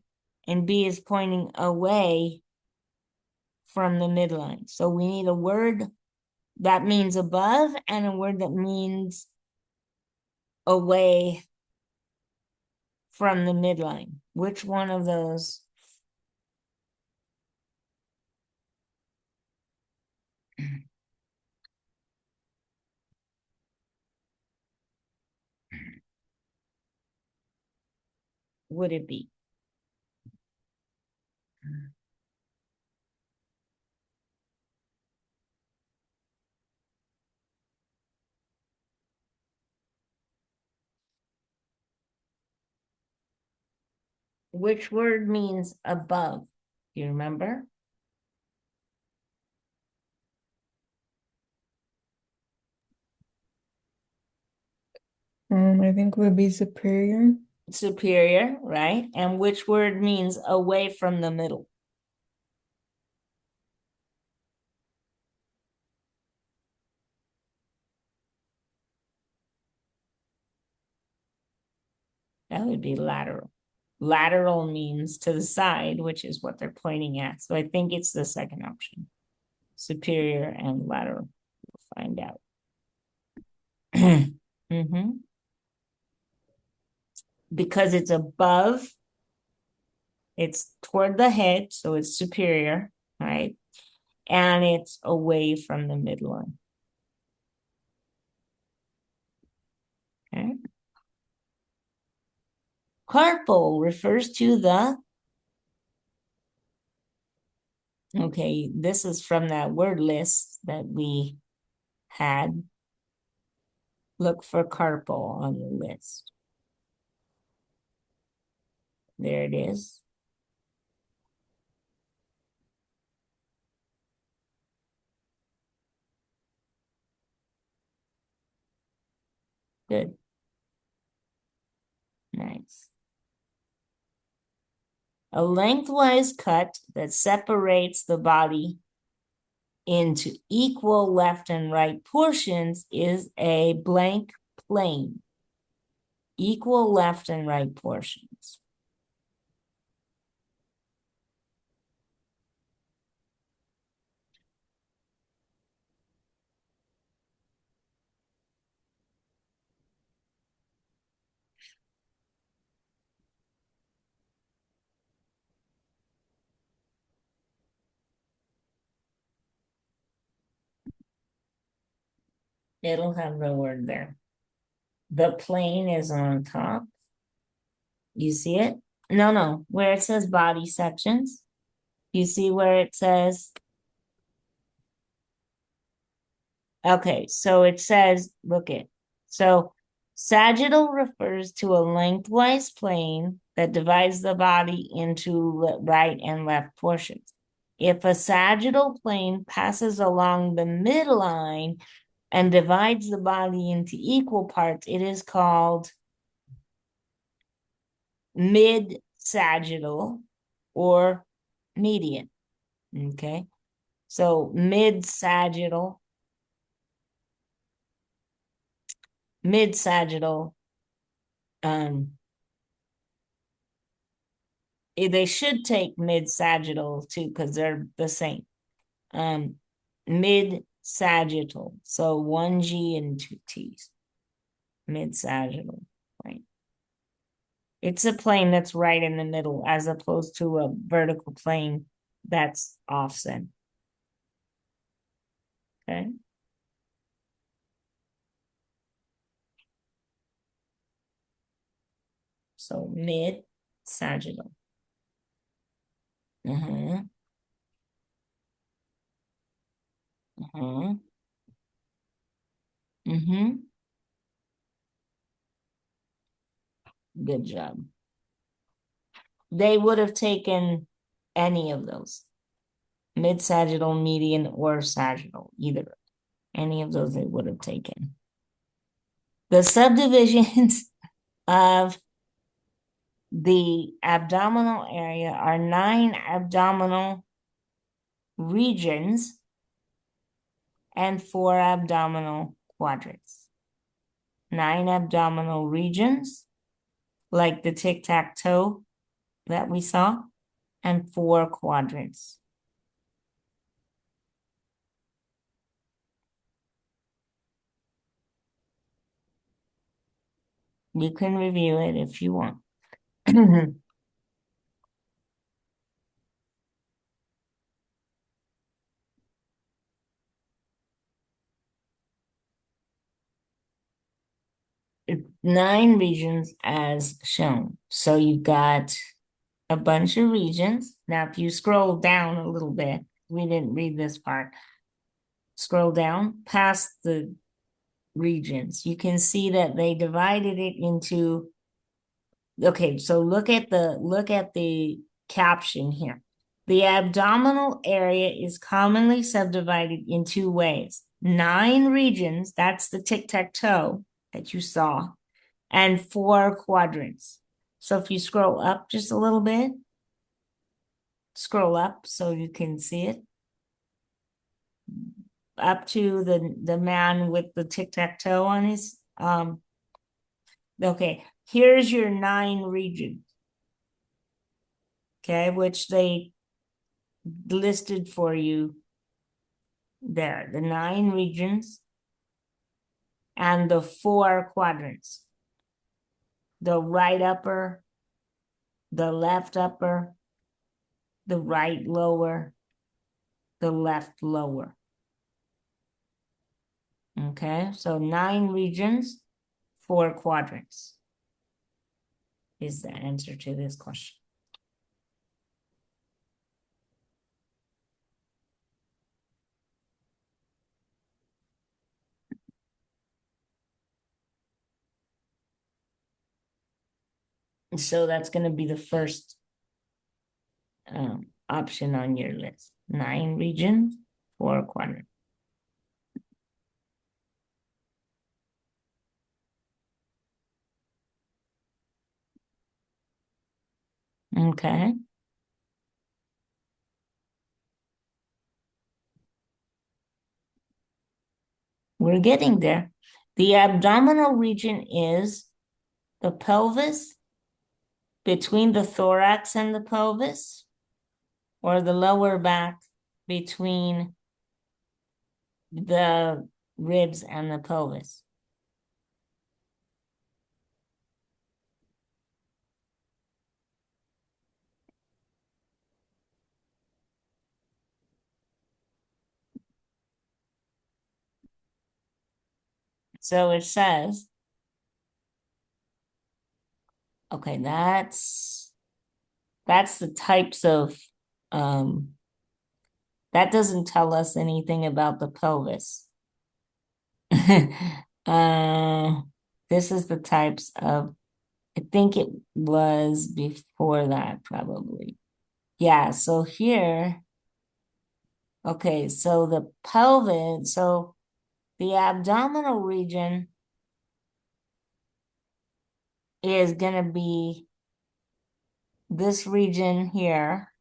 And B is pointing away from the midline. So we need a word that means above and a word that means away from the midline. Which one of those? Would it be? Which word means above? Do you remember? I think would be superior. Superior, right? And which word means away from the middle? That would be lateral. Lateral means to the side, which is what they're pointing at. So I think it's the second option. Superior and lateral. We'll find out. Because it's above, it's toward the head, so it's superior, right? And it's away from the midline. Okay. Carpal refers to the, okay, this is from that word list that we had. Look for carpal on the list. There it is. Good. Nice. A lengthwise cut that separates the body into equal left and right portions is a blank plane. Equal left and right portions. It'll have the word there. The plane is on top. You see it? No, where it says body sections. You see where it says Okay, so it says, look it. So sagittal refers to a lengthwise plane that divides the body into right and left portions. If a sagittal plane passes along the midline and divides the body into equal parts, it is called mid-sagittal or median. Okay, so mid-sagittal um they should take mid-sagittal too because they're the same. Mid-sagittal, so one G and two T's. Mid-sagittal, right? It's a plane that's right in the middle as opposed to a vertical plane that's offset. Okay. So mid-sagittal. Uh-huh. Uh-huh. Mm-hmm. Good job. They would have taken any of those. Mid-sagittal, median, or sagittal, either. Any of those they would have taken. The subdivisions of the abdominal area are 9 abdominal regions and 4 abdominal quadrants. 9 abdominal regions, like the tic-tac-toe that we saw, and 4 quadrants. You can review it if you want. 9 regions as shown. So you've got a bunch of regions. Now, if you scroll down a little bit, we didn't read this part. Scroll down past the regions. You can see that they divided it into, okay, so look at the caption here. The abdominal area is commonly subdivided in 2 ways. 9 regions, that's the tic-tac-toe that you saw, and 4 quadrants. So if you scroll up just a little bit, scroll up so you can see it. Up to the man with the tic-tac-toe on his okay, here's your 9 regions. Okay, which they listed for you there, the 9 regions and the 4 quadrants. The right upper, the left upper, the right lower, the left lower. Okay, so 9 regions, 4 quadrants is the answer to this question. So that's going to be the first option on your list. 9 regions, 4 quadrants. Okay. We're getting there. The abdominal region is the pelvis, between the thorax and the pelvis, or the lower back between the ribs and the pelvis. So it says, okay, that's the types of, that doesn't tell us anything about the pelvis. Uh, this is the types of, I think it was before that, probably. Yeah, so here, okay, so the pelvis, so the abdominal region is gonna be this region here.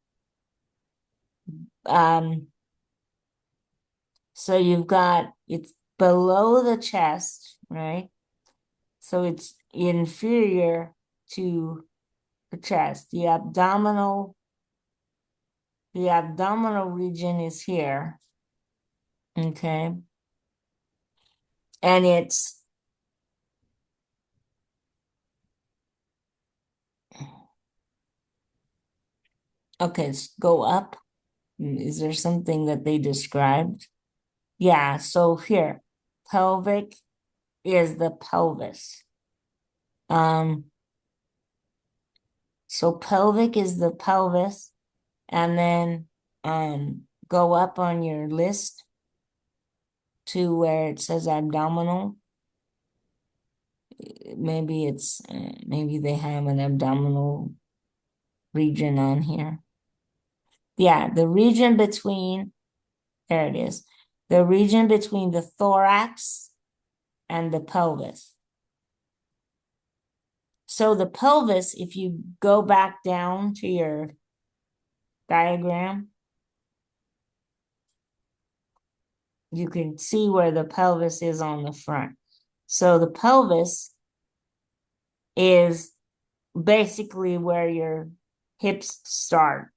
So you've got, it's below the chest, right? So it's inferior to the chest. The abdominal region is here, okay? And it's, okay, let's go up. Is there something that they described? Yeah, so here, pelvic is the pelvis. So pelvic is the pelvis, and then go up on your list to where it says abdominal. Maybe it's maybe they have an abdominal region on here. Yeah, the region between, there it is, the region between the thorax and the pelvis. So the pelvis, if you go back down to your diagram, you can see where the pelvis is on the front. So the pelvis is basically where your hips start.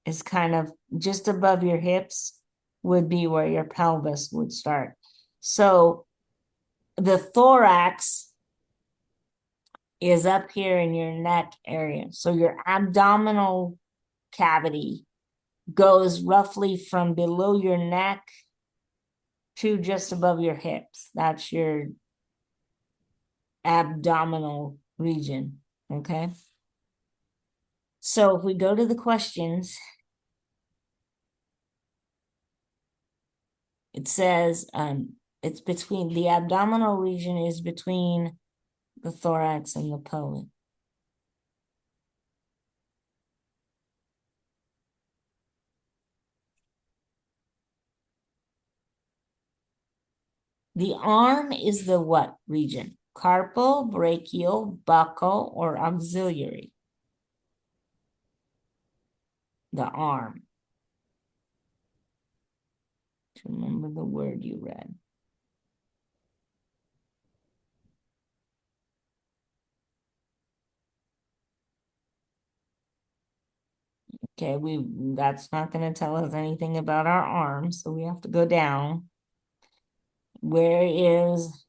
Is kind of just above your hips would be where your pelvis would start. So the thorax is up here in your neck area. So your abdominal cavity goes roughly from below your neck to just above your hips. That's your abdominal region, okay? So if we go to the questions, it says it's between, the abdominal region is between the thorax and the pelvis. The arm is the what region? Carpal, brachial, buccal, or auxiliary? The arm. Remember the word you read. Okay, that's not going to tell us anything about our arms, so we have to go down. Where is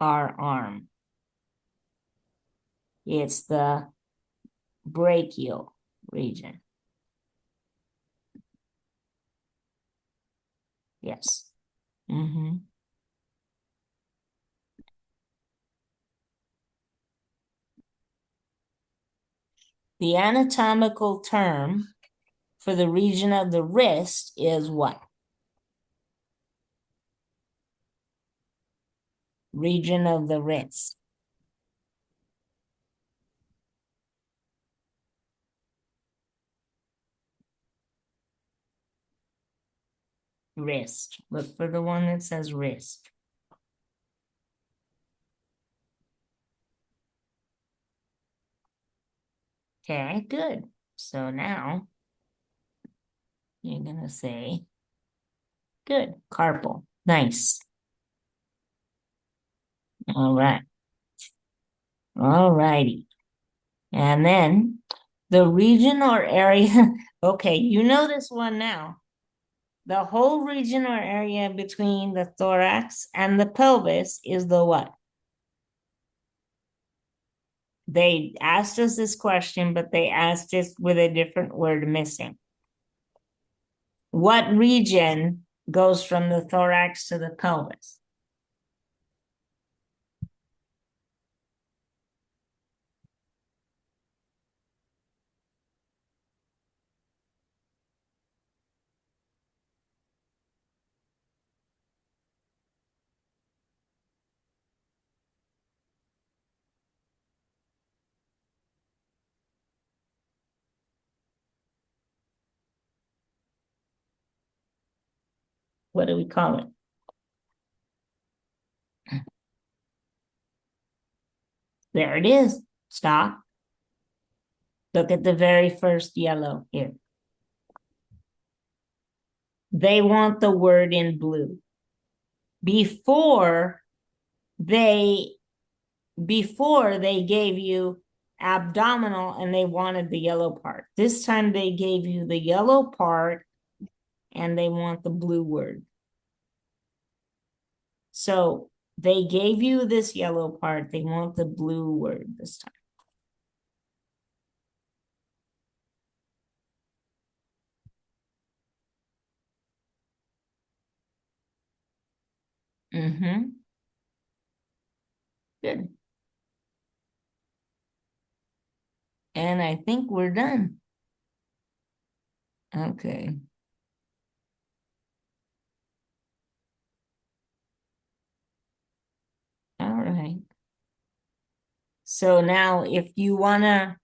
our arm? It's the brachial region. Yes. The anatomical term for the region of the wrist is what? Region of the wrist. Wrist. Look for the one that says wrist. Okay, good. So now you're gonna say, good, carpal. Nice. All right. All righty. And then the region or area, okay, you know this one now. The whole region or area between the thorax and the pelvis is the what? They asked us this question, but they asked us with a different word missing. What region goes from the thorax to the pelvis? What do we call it? There it is. Stop. Look at the very first yellow here. They want the word in blue. Before they gave you abdominal and they wanted the yellow part. This time they gave you the yellow part and they want the blue word. So they gave you this yellow part. They want the blue word this time. Good. And I think we're done. Okay. All right. So now if you want to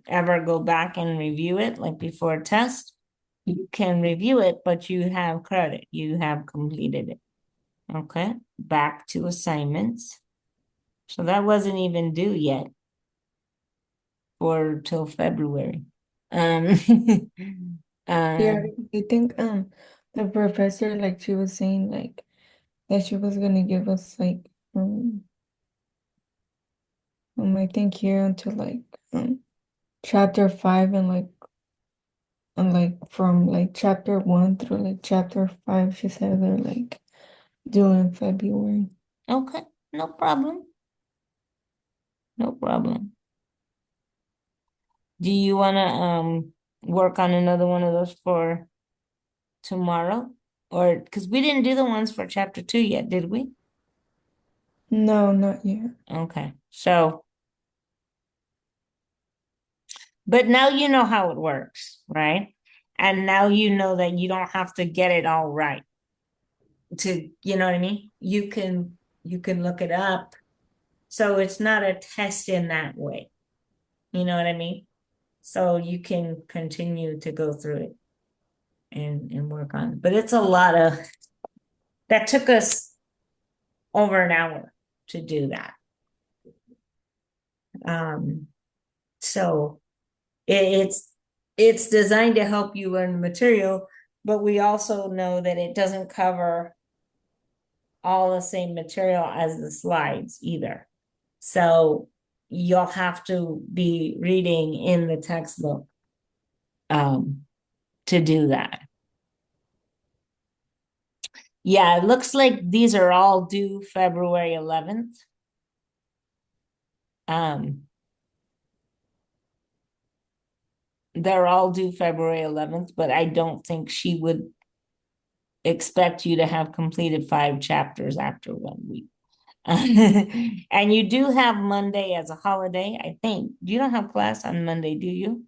ever go back and review it, like before a test, you can review it, but you have credit. You have completed it. Okay. Back to assignments. So that wasn't even due yet for till February. Yeah, I think the professor, like, she was saying like that she was gonna give us like I think here until like chapter 5 and like from like chapter 1 through like chapter 5, she said they're like due in February. Okay, no problem. No problem. Do you want to work on another one of those for tomorrow? Or because we didn't do the ones for chapter 2 yet, did we? No, not yet. Okay, so, but now you know how it works, right? And now you know that you don't have to get it all right to, you know what I mean? You can look it up. So it's not a test in that way. You know what I mean? So you can continue to go through it and work on it. But it's a lot of, that took us over an hour to do that. So it's designed to help you learn the material, but we also know that it doesn't cover all the same material as the slides either. So you'll have to be reading in the textbook to do that. Yeah, it looks like these are all due February 11th. They're all due February 11th, but I don't think she would expect you to have completed 5 chapters after 1 week. And you do have Monday as a holiday, I think. You don't have class on Monday, do you?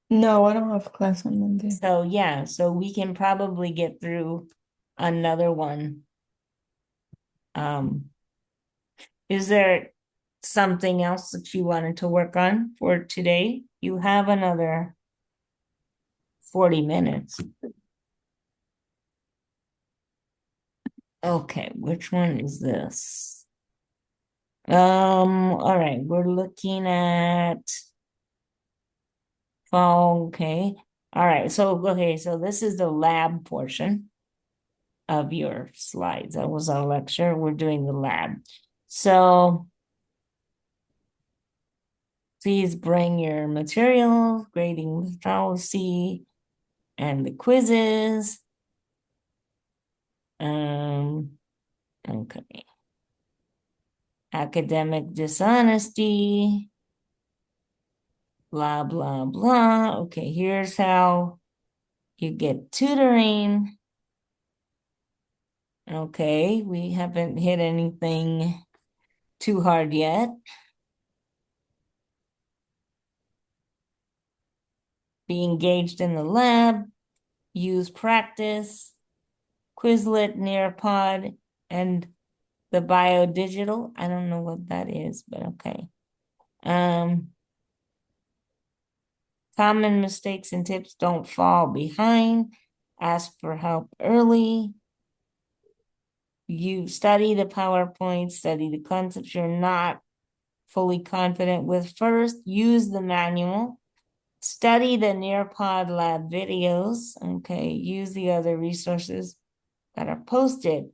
No, I don't have class on Monday. So yeah, so we can probably get through another one. Is there something else that you wanted to work on for today? You have another 40 minutes. Okay, which one is this? All right, we're looking at okay. All right, so this is the lab portion of your slides. That was our lecture. We're doing the lab. So please bring your material, grading policy, and the quizzes. Okay. Academic dishonesty, blah, blah, blah. Okay, here's how you get tutoring. Okay, we haven't hit anything too hard yet. Be engaged in the lab, use practice, Quizlet, Nearpod, and the biodigital. I don't know what that is, but okay. Common mistakes and tips, don't fall behind. Ask for help early. You study the PowerPoint, study the concepts you're not fully confident with first. Use the manual. Study the Nearpod Lab videos. Okay, use the other resources that are posted.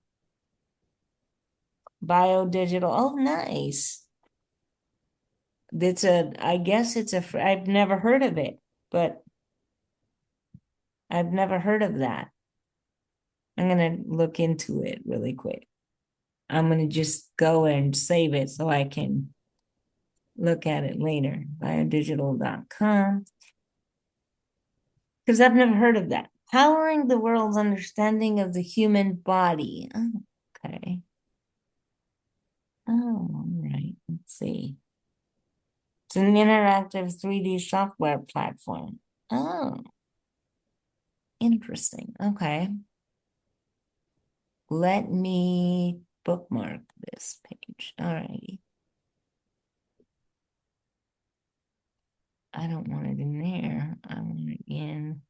Biodigital. Oh, nice. I guess I've never heard of it, but I've never heard of that. I'm going to look into it really quick. I'm going to just go and save it so I can look at it later. Biodigital.com. Because I've never heard of that. Powering the world's understanding of the human body. Oh, okay. Oh, all right. Let's see. It's an interactive 3D software platform. Oh, interesting. Okay. Let me bookmark this page. All righty. I don't want it in there. I want it in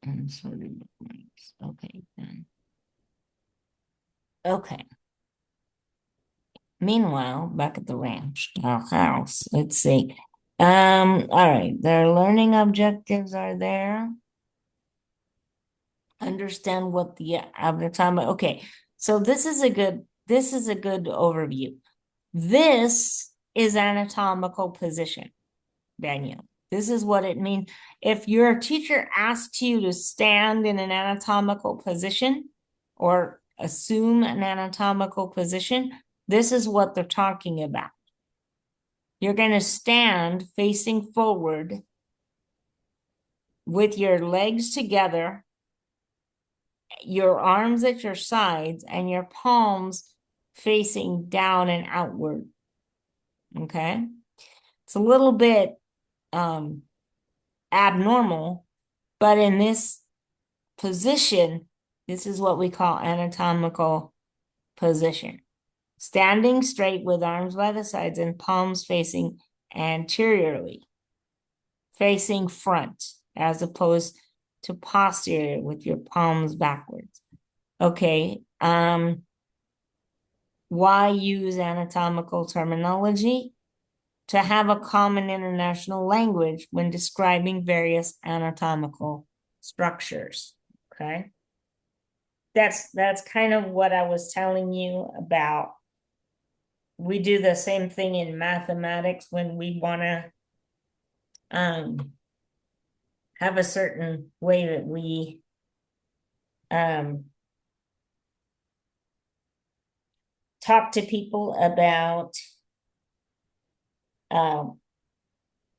unsorted bookmarks. Okay, then. Okay. Meanwhile, back at the ranch, our house, let's see. All right, their learning objectives are there. Understand what the anatomical. Okay, so this is a good overview. This is anatomical position, Daniel. This is what it means. If your teacher asks you to stand in an anatomical position or assume an anatomical position, this is what they're talking about. You're going to stand facing forward with your legs together, your arms at your sides, and your palms facing down and outward. Okay? It's a little bit abnormal, but in this position, this is what we call anatomical position. Standing straight with arms by the sides and palms facing anteriorly, facing front, as opposed to posterior with your palms backwards. Okay, why use anatomical terminology? To have a common international language when describing various anatomical structures. Okay. That's kind of what I was telling you about. We do the same thing in mathematics when we want to have a certain way that we talk to people about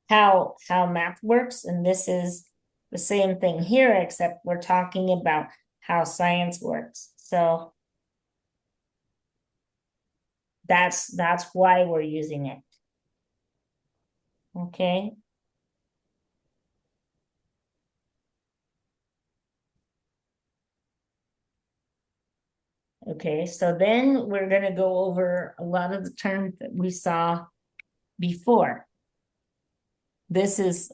how math works, and this is the same thing here, except we're talking about how science works. So that's why we're using it. Okay. Okay, so then we're going to go over a lot of the terms that we saw before. This is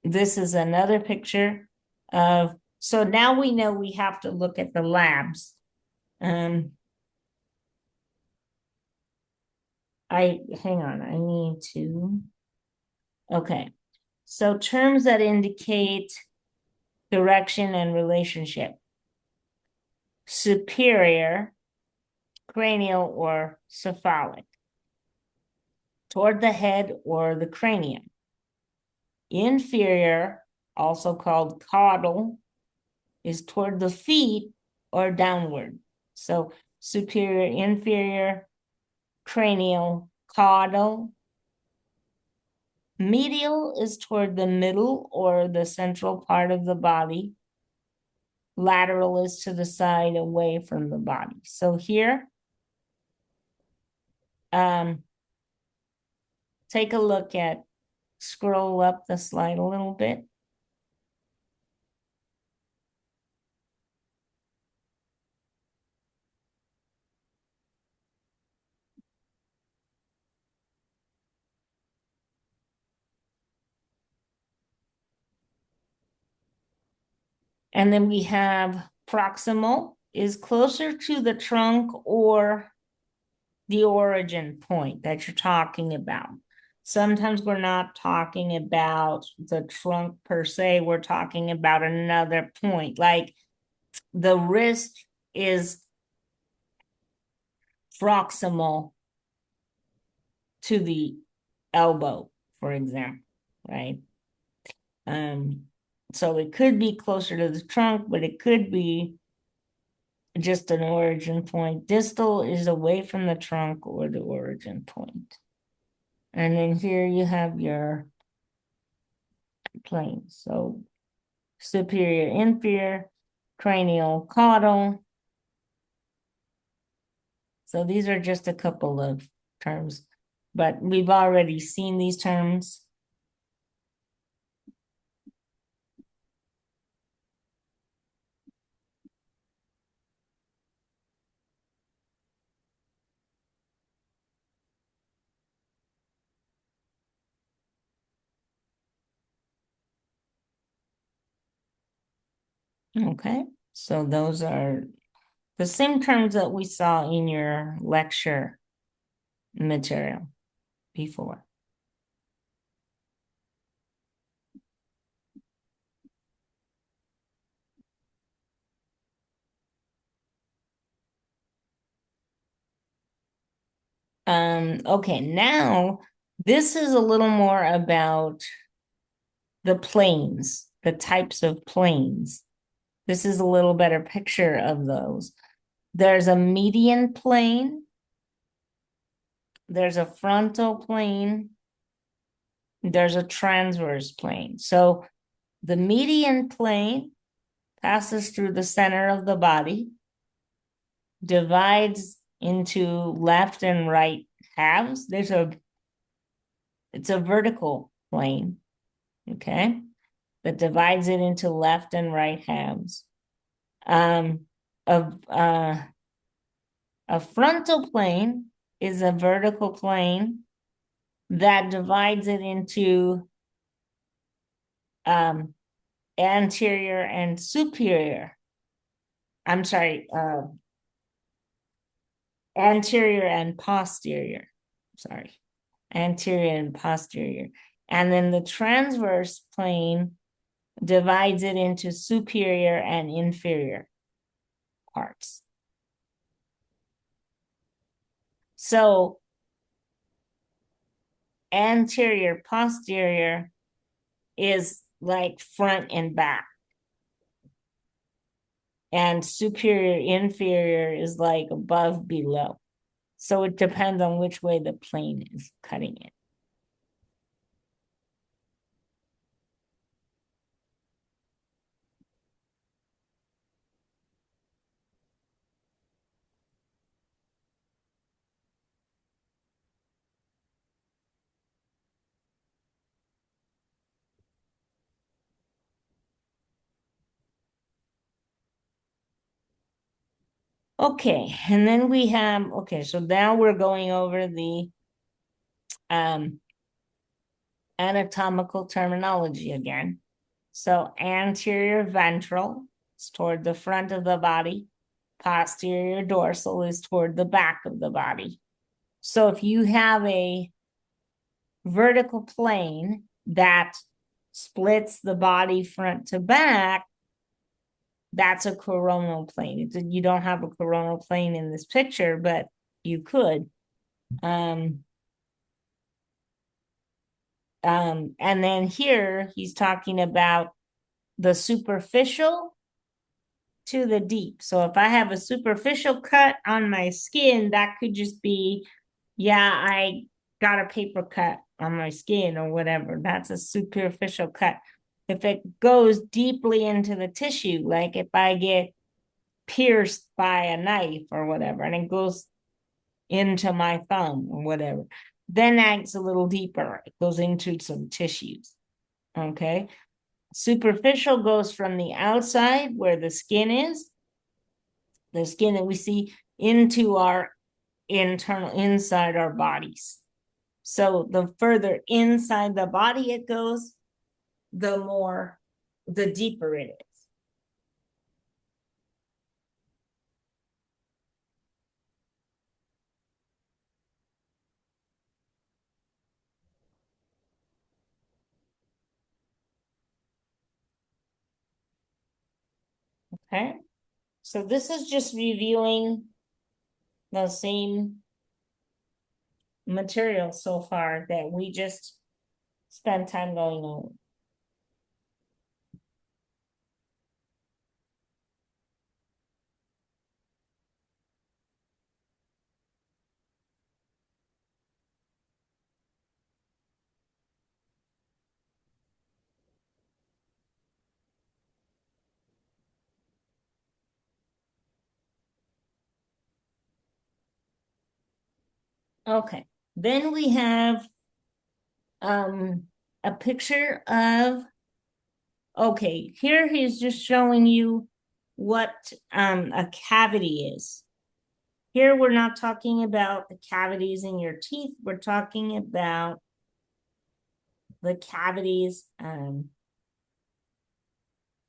another picture of, so now we know we have to look at the labs. Hang on, I need to, okay. So terms that indicate direction and relationship. Superior, cranial or cephalic. Toward the head or the cranium. Inferior, also called caudal, is toward the feet or downward. So superior, inferior, cranial, caudal. Medial is toward the middle or the central part of the body. Lateral is to the side away from the body. So here, take a look at, scroll up the slide a little bit. And then we have proximal is closer to the trunk or the origin point that you're talking about. Sometimes we're not talking about the trunk per se, we're talking about another point. Like the wrist is proximal to the elbow, for example, right? So it could be closer to the trunk, but it could be just an origin point. Distal is away from the trunk or the origin point. And then here you have your planes. So superior, inferior, cranial, caudal. So these are just a couple of terms, but we've already seen these terms. Okay, so those are the same terms that we saw in your lecture material before. Okay, now this is a little more about the planes, the types of planes. This is a little better picture of those. There's a median plane, there's a frontal plane, there's a transverse plane. So the median plane passes through the center of the body, divides into left and right halves. It's a vertical plane, okay, that divides it into left and right halves. Of a frontal plane is a vertical plane that divides it into anterior and superior. I'm sorry, anterior and posterior. Sorry, anterior and posterior. And then the transverse plane divides it into superior and inferior parts. So anterior, posterior is like front and back. And superior, inferior is like above, below. So it depends on which way the plane is cutting it. Okay, and then we have, okay, so now we're going over the anatomical terminology again. So anterior ventral is toward the front of the body. Posterior dorsal is toward the back of the body. So if you have a vertical plane that splits the body front to back, that's a coronal plane. You don't have a coronal plane in this picture, but you could. And then here he's talking about the superficial to the deep. So if I have a superficial cut on my skin, that could just be, yeah, I got a paper cut on my skin or whatever. That's a superficial cut. If it goes deeply into the tissue, like if I get pierced by a knife or whatever, and it goes into my thumb or whatever, then that's a little deeper. It goes into some tissues. Okay. Superficial goes from the outside where the skin is, the skin that we see, into our internal, inside our bodies. So the further inside the body it goes, the deeper it is. Okay, so this is just reviewing the same material so far that we just spent time going over. Okay, then we have a picture of, okay, here he's just showing you what a cavity is. Here we're not talking about the cavities in your teeth, we're talking about the cavities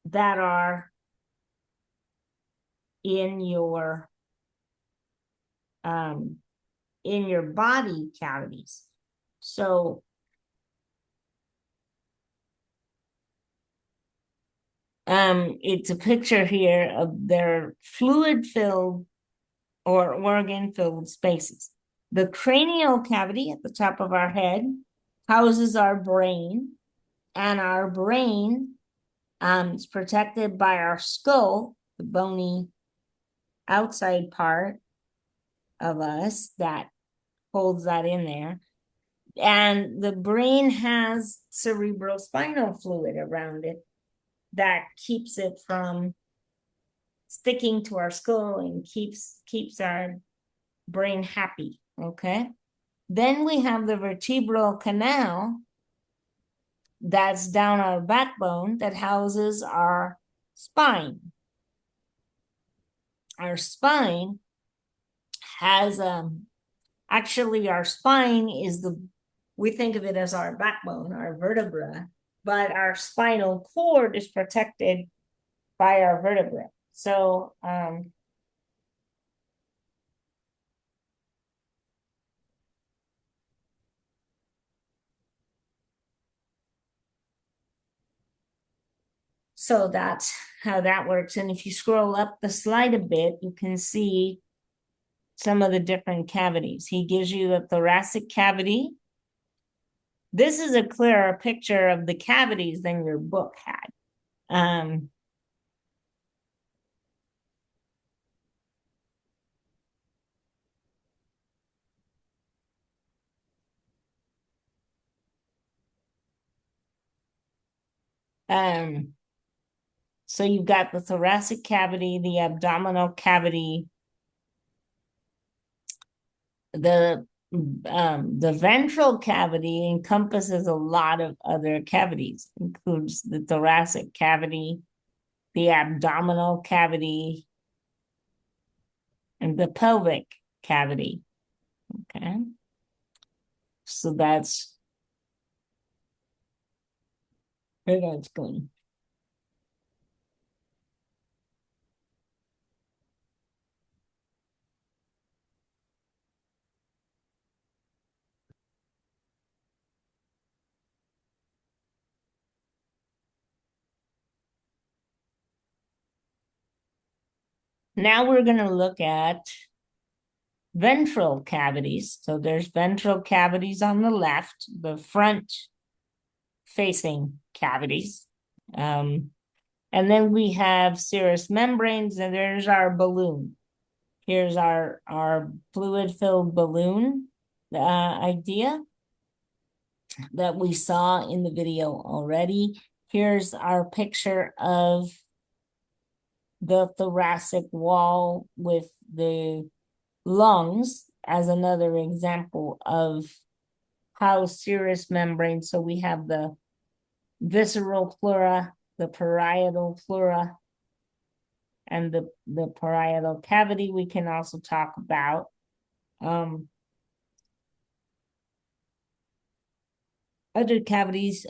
that are in your body cavities. So it's a picture here of their fluid-filled or organ-filled spaces. The cranial cavity at the top of our head houses our brain, and our brain is protected by our skull, the bony outside part of us that holds that in there. And the brain has cerebrospinal fluid around it that keeps it from sticking to our skull and keeps our brain happy. Okay. Then we have the vertebral canal that's down our backbone that houses our spine. Our spine has actually our spine is we think of it as our backbone, our vertebra, but our spinal cord is protected by our vertebra. So so that's how that works. And if you scroll up the slide a bit, you can see some of the different cavities. He gives you the thoracic cavity. This is a clearer picture of the cavities than your book had. So you've got the thoracic cavity, the abdominal cavity, the ventral cavity encompasses a lot of other cavities, includes the thoracic cavity, the abdominal cavity, and the pelvic cavity. Okay. So that's where that's going. Now we're going to look at ventral cavities. So there's ventral cavities on the left, the front facing cavities. And then we have serous membranes, and there's our balloon. Here's our fluid-filled balloon idea that we saw in the video already. Here's our picture of the thoracic wall with the lungs as another example of how serous membranes, so we have the visceral pleura, the parietal pleura, and the parietal cavity we can also talk about. Other cavities,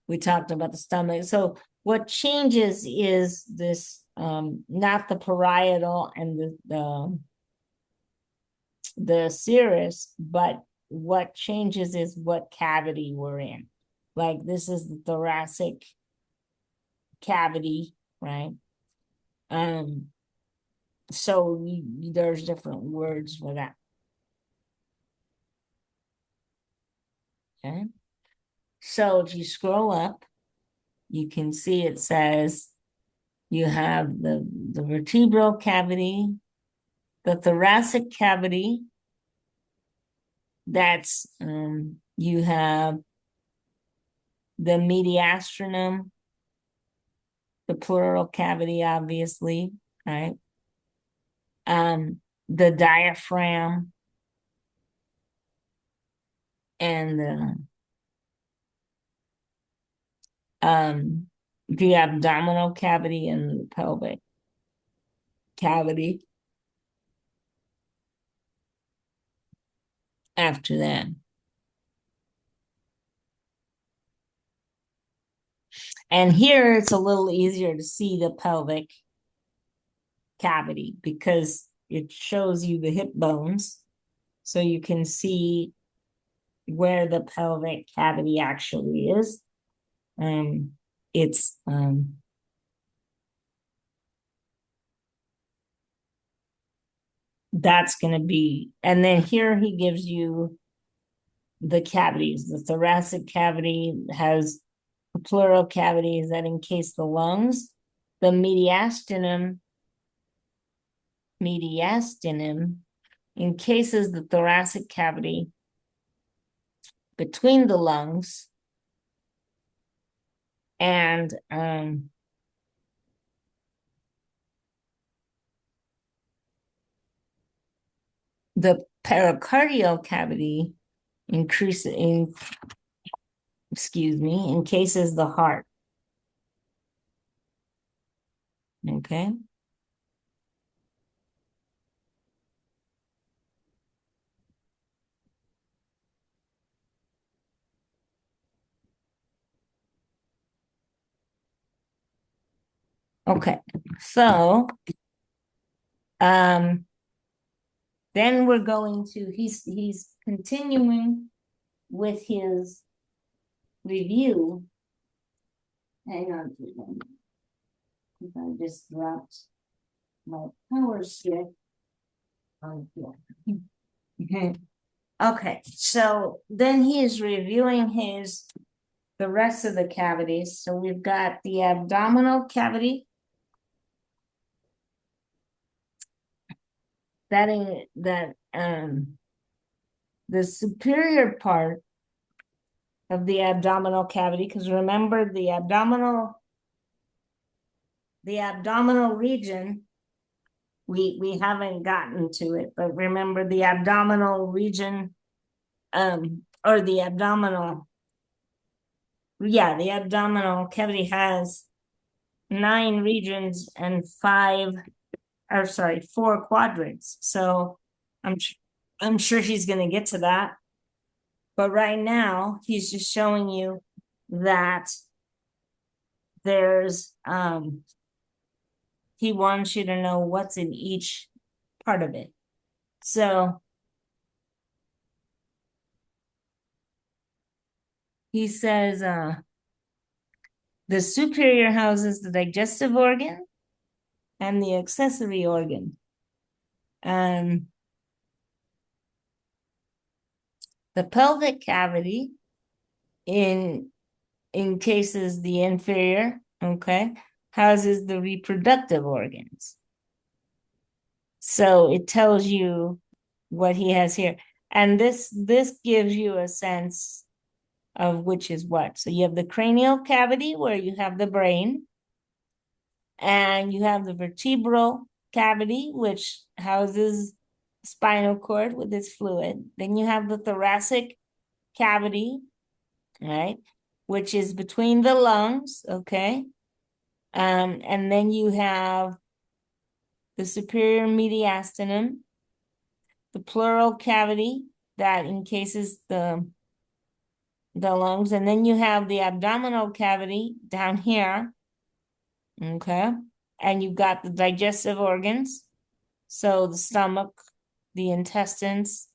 we talked about the stomach. So what changes is this, not the parietal and the serous, but what changes is what cavity we're in. Like this is the thoracic cavity, right? So there's different words for that. Okay. So if you scroll up, you can see it says you have the vertebral cavity, the thoracic cavity. That's you have the mediastinum, the pleural cavity, obviously, right? The diaphragm and the abdominal cavity and the pelvic cavity after that. And here it's a little easier to see the pelvic cavity because it shows you the hip bones. So you can see where the pelvic cavity actually is. It's that's going to be, and then here he gives you the cavities. The thoracic cavity has the pleural cavities that encase the lungs. The mediastinum encases the thoracic cavity between the lungs, and the pericardial cavity encases the heart. Okay. Okay, so then we're going to, he's continuing with his review. Hang on for a minute. I just dropped my power stick. Oh, yeah. Okay. Okay, so then he is reviewing the rest of the cavities. So we've got the abdominal cavity. The superior part of the abdominal cavity, because remember the abdominal region, we haven't gotten to it, but remember the abdominal region, or the abdominal cavity has 9 regions and 4 quadrants. So I'm sure he's going to get to that. But right now, he's just showing you that there's, he wants you to know what's in each part of it. So he says, the superior houses the digestive organ and the accessory organ. The pelvic cavity encases the inferior, okay, houses the reproductive organs. So it tells you what he has here. And this gives you a sense of which is what. So you have the cranial cavity where you have the brain, and you have the vertebral cavity, which houses spinal cord with its fluid. Then you have the thoracic cavity, right, which is between the lungs, okay? And then you have the superior mediastinum, the pleural cavity that encases the lungs, and then you have the abdominal cavity down here, okay? And you've got the digestive organs, so the stomach, the intestines.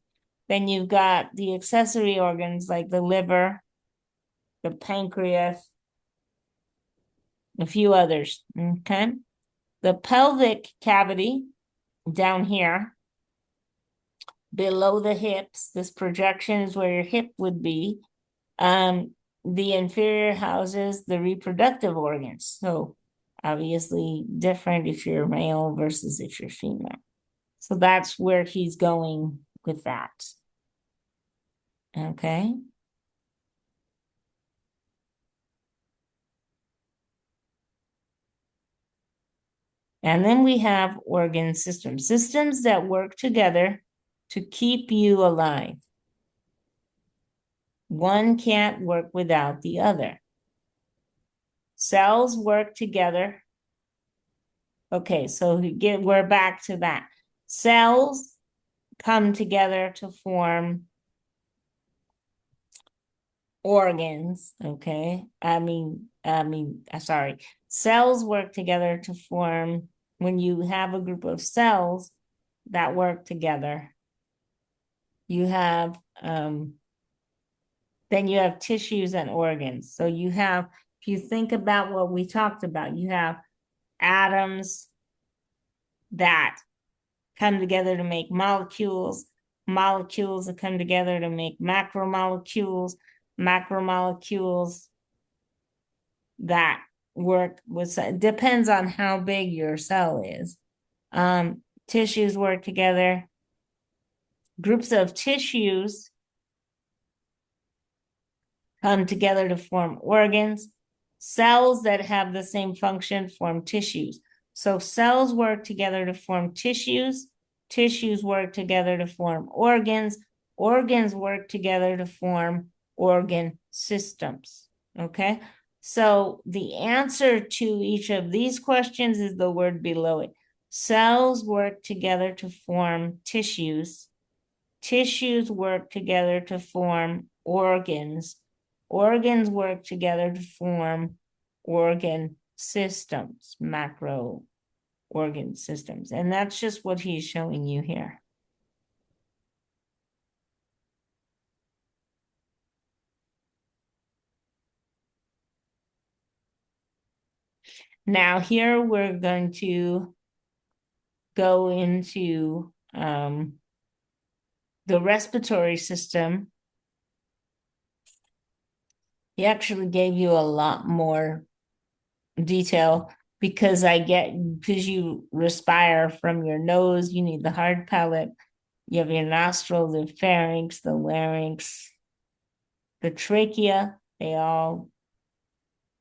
Then you've got the accessory organs like the liver, the pancreas, a few others, okay? The pelvic cavity down here, below the hips, this projection is where your hip would be. The inferior houses the reproductive organs. So obviously different if you're male versus if you're female. So that's where he's going with that. Okay. And then we have organ systems, systems that work together to keep you alive. One can't work without the other. Cells work together. Okay, so we're back to that. Cells come together to form organs, okay? Sorry. Cells work together to form, when you have a group of cells that work together, you have, then you have tissues and organs. So you have, if you think about what we talked about, you have atoms that come together to make molecules, molecules that come together to make macromolecules, macromolecules that work with, depends on how big your cell is. Tissues work together. Groups of tissues come together to form organs. Cells that have the same function form tissues. So cells work together to form tissues. Tissues work together to form organs. Organs work together to form organ systems. Okay? So the answer to each of these questions is the word below it. Cells work together to form tissues. Tissues work together to form organs. Organs work together to form organ systems, macro organ systems. And that's just what he's showing you here. Now here we're going to go into the respiratory system. He actually gave you a lot more detail because you respire from your nose, you need the hard palate, you have your nostril, the pharynx, the larynx, the trachea, they all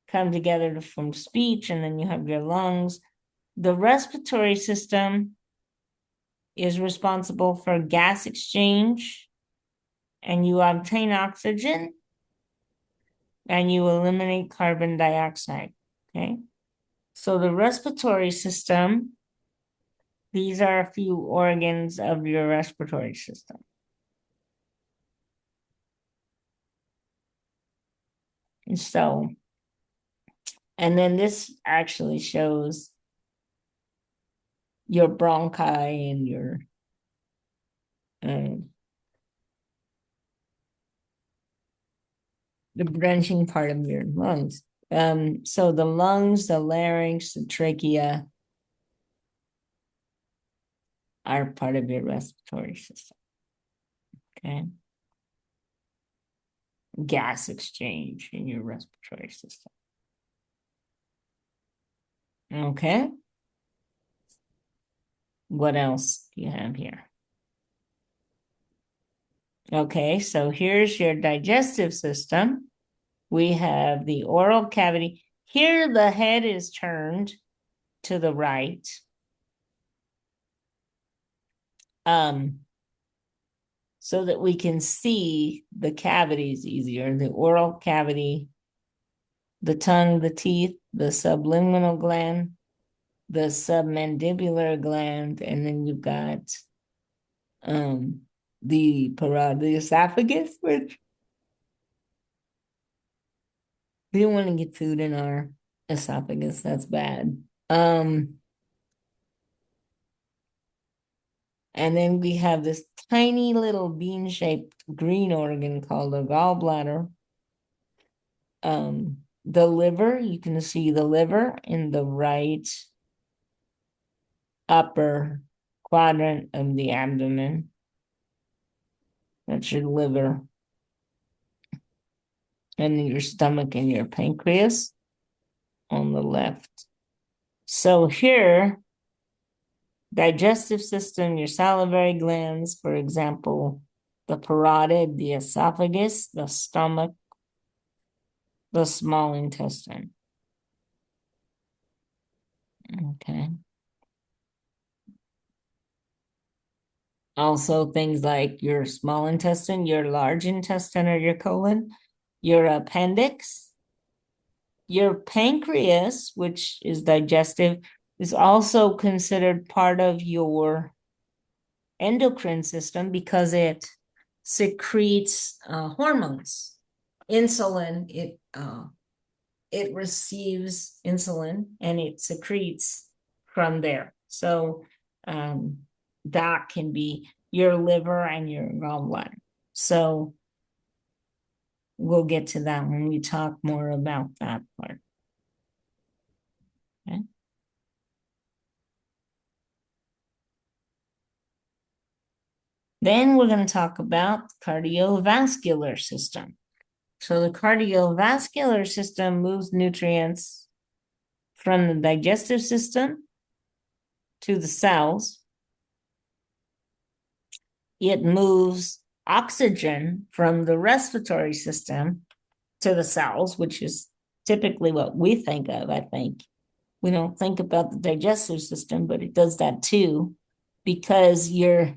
come together to form speech, and then you have your lungs. The respiratory system is responsible for gas exchange, and you obtain oxygen, and you eliminate carbon dioxide, okay? So the respiratory system, these are a few organs of your respiratory system. And so, and then this actually shows your bronchi and your the branching part of your lungs. So the lungs, the larynx, the trachea are part of your respiratory system. Okay. Gas exchange in your respiratory system. Okay. What else do you have here? Okay, so here's your digestive system. We have the oral cavity. Here the head is turned to the right. So that we can see the cavities easier. The oral cavity, the tongue, the teeth, the subliminal gland, the submandibular gland, and then you've got the esophagus, which we don't want to get food in our esophagus. That's bad. And then we have this tiny little bean-shaped green organ called a gallbladder. the liver, you can see the liver in the right upper quadrant of the abdomen. That's your liver. And then your stomach and your pancreas on the left. So here, digestive system, your salivary glands, for example, the parotid, the esophagus, the stomach, the small intestine. Okay. Also, things like your small intestine, your large intestine or your colon, your appendix, your pancreas, which is digestive, is also considered part of your endocrine system because it secretes hormones. Insulin, it receives insulin and it secretes from there. So that can be your liver and your gallbladder. So we'll get to that when we talk more about that part. Okay. Then we're going to talk about cardiovascular system. So the cardiovascular system moves nutrients from the digestive system to the cells. It moves oxygen from the respiratory system to the cells, which is typically what we think of, I think. We don't think about the digestive system, but it does that too, because you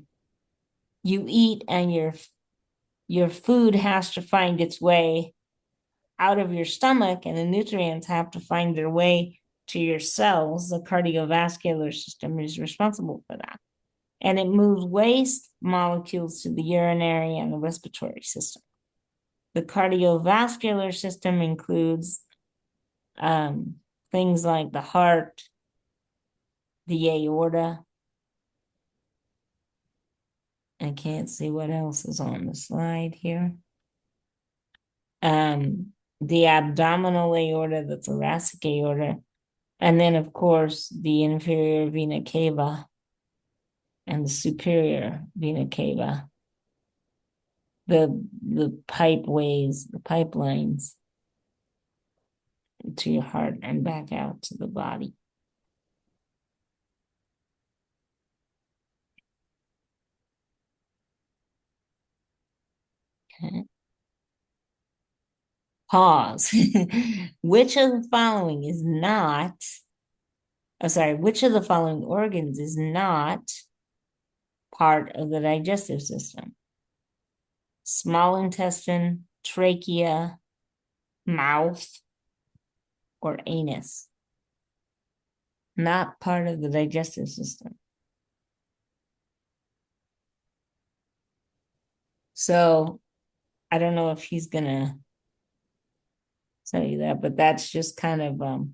eat and your food has to find its way out of your stomach, and the nutrients have to find their way to your cells. The cardiovascular system is responsible for that. And it moves waste molecules to the urinary and the respiratory system. The cardiovascular system includes things like the heart, the aorta. I can't see what else is on the slide here. The abdominal aorta, the thoracic aorta, and then, of course, the inferior vena cava and the superior vena cava. The pipeways, the pipelines to your heart and back out to the body. Okay. Pause. Which of the following is not, which of the following organs is not part of the digestive system? Small intestine, trachea, mouth, or anus? Not part of the digestive system. So I don't know if he's gonna tell you that, but that's just kind of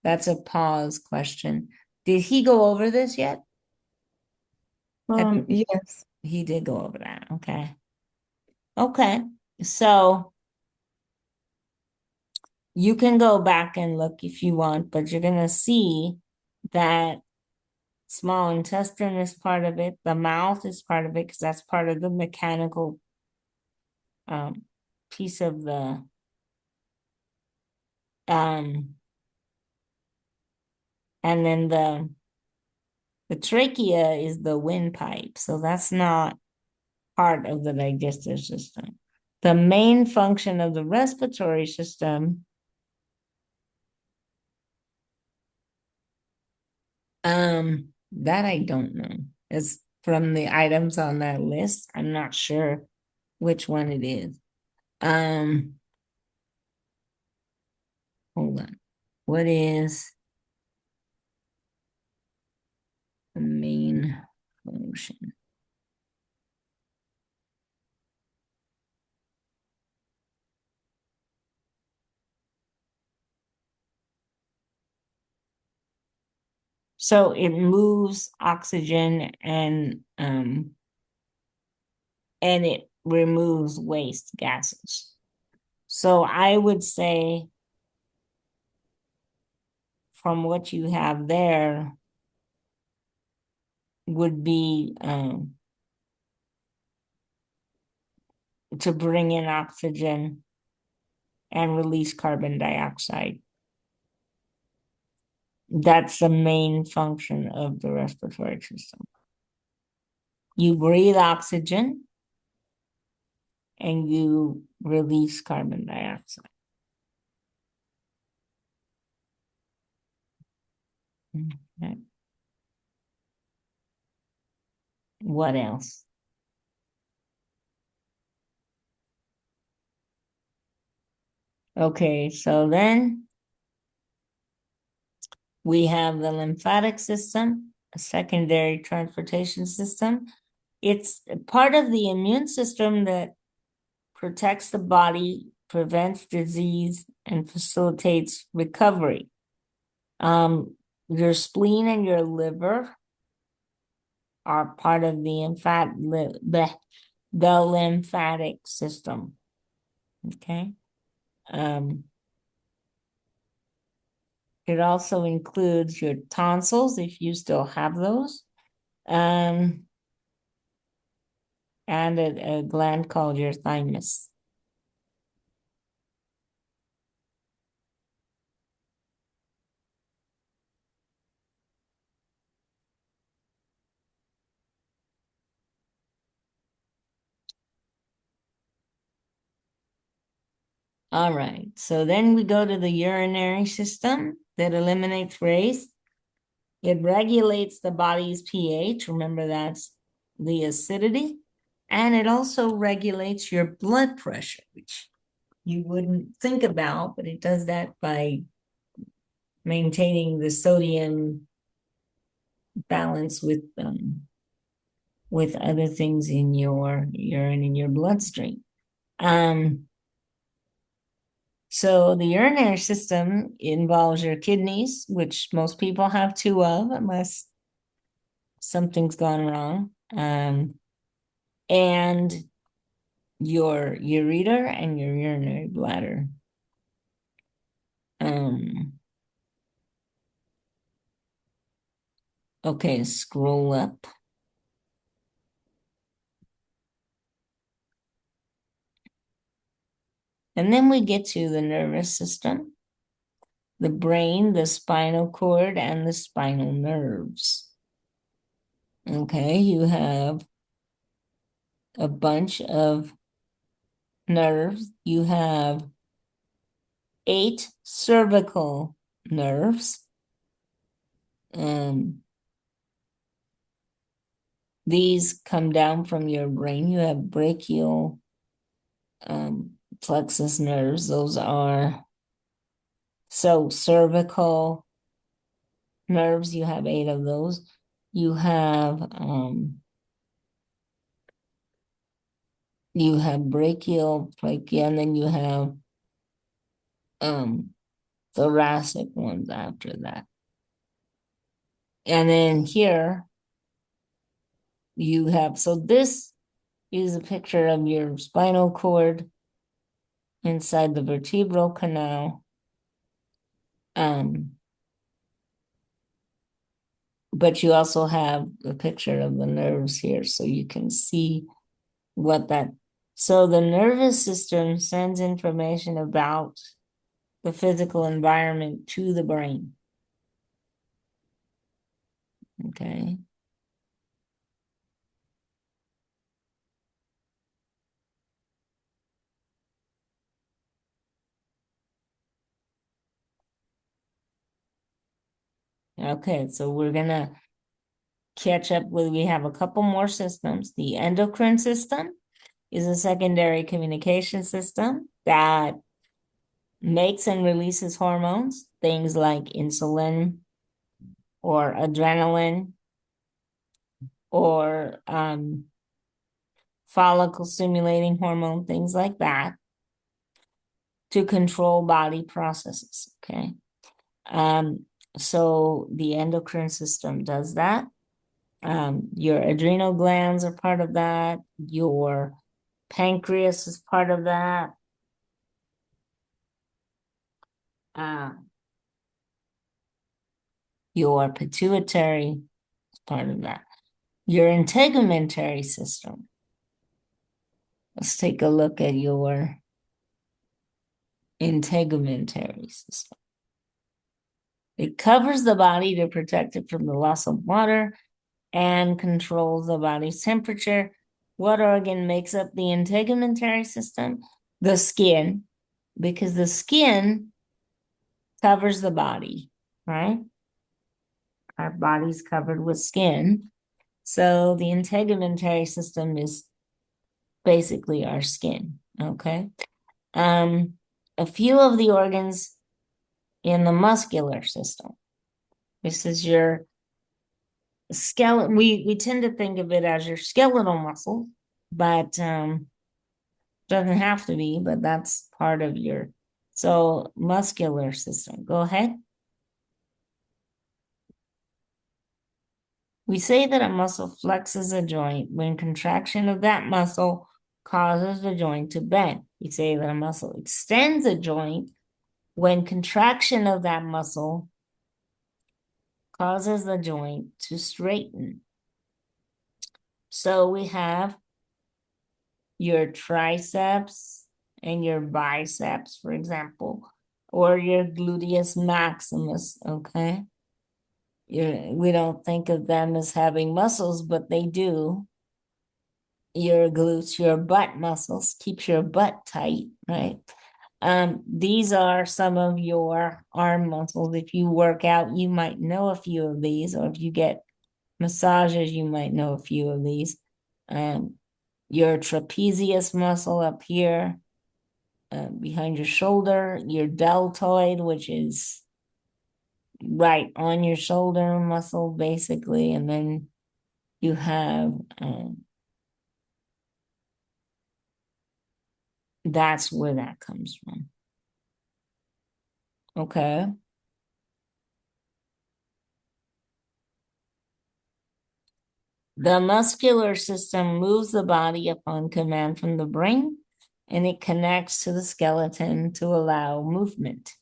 that's a pause question. Did he go over this yet? Yes. He did go over that. Okay. Okay. So you can go back and look if you want, but you're gonna see that small intestine is part of it. The mouth is part of it because that's part of the mechanical piece of the and then the trachea is the windpipe, so that's not part of the digestive system. The main function of the respiratory system that I don't know. It's from the items on that list. I'm not sure which one it is. Hold on. What is the main function? So it moves oxygen and it removes waste gases. So I would say from what you have there would be to bring in oxygen and release carbon dioxide. That's the main function of the respiratory system. You breathe oxygen and you release carbon dioxide. Okay. What else? Okay, so then we have the lymphatic system, a secondary transportation system. It's part of the immune system that protects the body, prevents disease, and facilitates recovery. Your spleen and your liver are part of the lymphatic system. Okay. It also includes your tonsils, if you still have those, and a gland called your thymus. All right, so then we go to the urinary system that eliminates waste. It regulates the body's pH. Remember, that's the acidity. And it also regulates your blood pressure, which you wouldn't think about, but it does that by maintaining the sodium balance with other things in your urine in your bloodstream. So the urinary system involves your kidneys, which most people have two of, unless something's gone wrong, and your ureter and your urinary bladder. Okay, scroll up. And then we get to the nervous system, the brain, the spinal cord, and the spinal nerves. Okay, you have a bunch of nerves. You have 8 cervical nerves. These come down from your brain. You have brachial plexus nerves. Those are cervical nerves. You have 8 of those. You have brachial, and then you have thoracic ones after that. And then here you have, so this is a picture of your spinal cord inside the vertebral canal. But you also have a picture of the nerves here, so you can see what that. So the nervous system sends information about the physical environment to the brain. Okay. Okay, so we're gonna catch up with, we have a couple more systems. The endocrine system is a secondary communication system that makes and releases hormones, things like insulin or adrenaline or follicle stimulating hormone, things like that, to control body processes. Okay. So the endocrine system does that. Your adrenal glands are part of that. Your pancreas is part of that. Your pituitary is part of that. Your integumentary system. Let's take a look at your integumentary system. It covers the body to protect it from the loss of water and controls the body's temperature. What organ makes up the integumentary system? The skin, because the skin covers the body, right? Our body's covered with skin. So the integumentary system is basically our skin, okay? A few of the organs in the muscular system. This is your skeleton. We tend to think of it as your skeletal muscle, but doesn't have to be, but that's part of your muscular system. Go ahead. We say that a muscle flexes a joint when contraction of that muscle causes the joint to bend. We say that a muscle extends a joint when contraction of that muscle causes the joint to straighten. So we have your triceps and your biceps, for example, or your gluteus maximus, okay? We don't think of them as having muscles, but they do. Your glutes, your butt muscles, keeps your butt tight, right? These are some of your arm muscles. If you work out, you might know a few of these, or if you get massages, you might know a few of these. Your trapezius muscle up here, behind your shoulder, your deltoid, which is right on your shoulder muscle, basically, and then you have that's where that comes from. Okay. The muscular system moves the body upon command from the brain, and it connects to the skeleton to allow movement.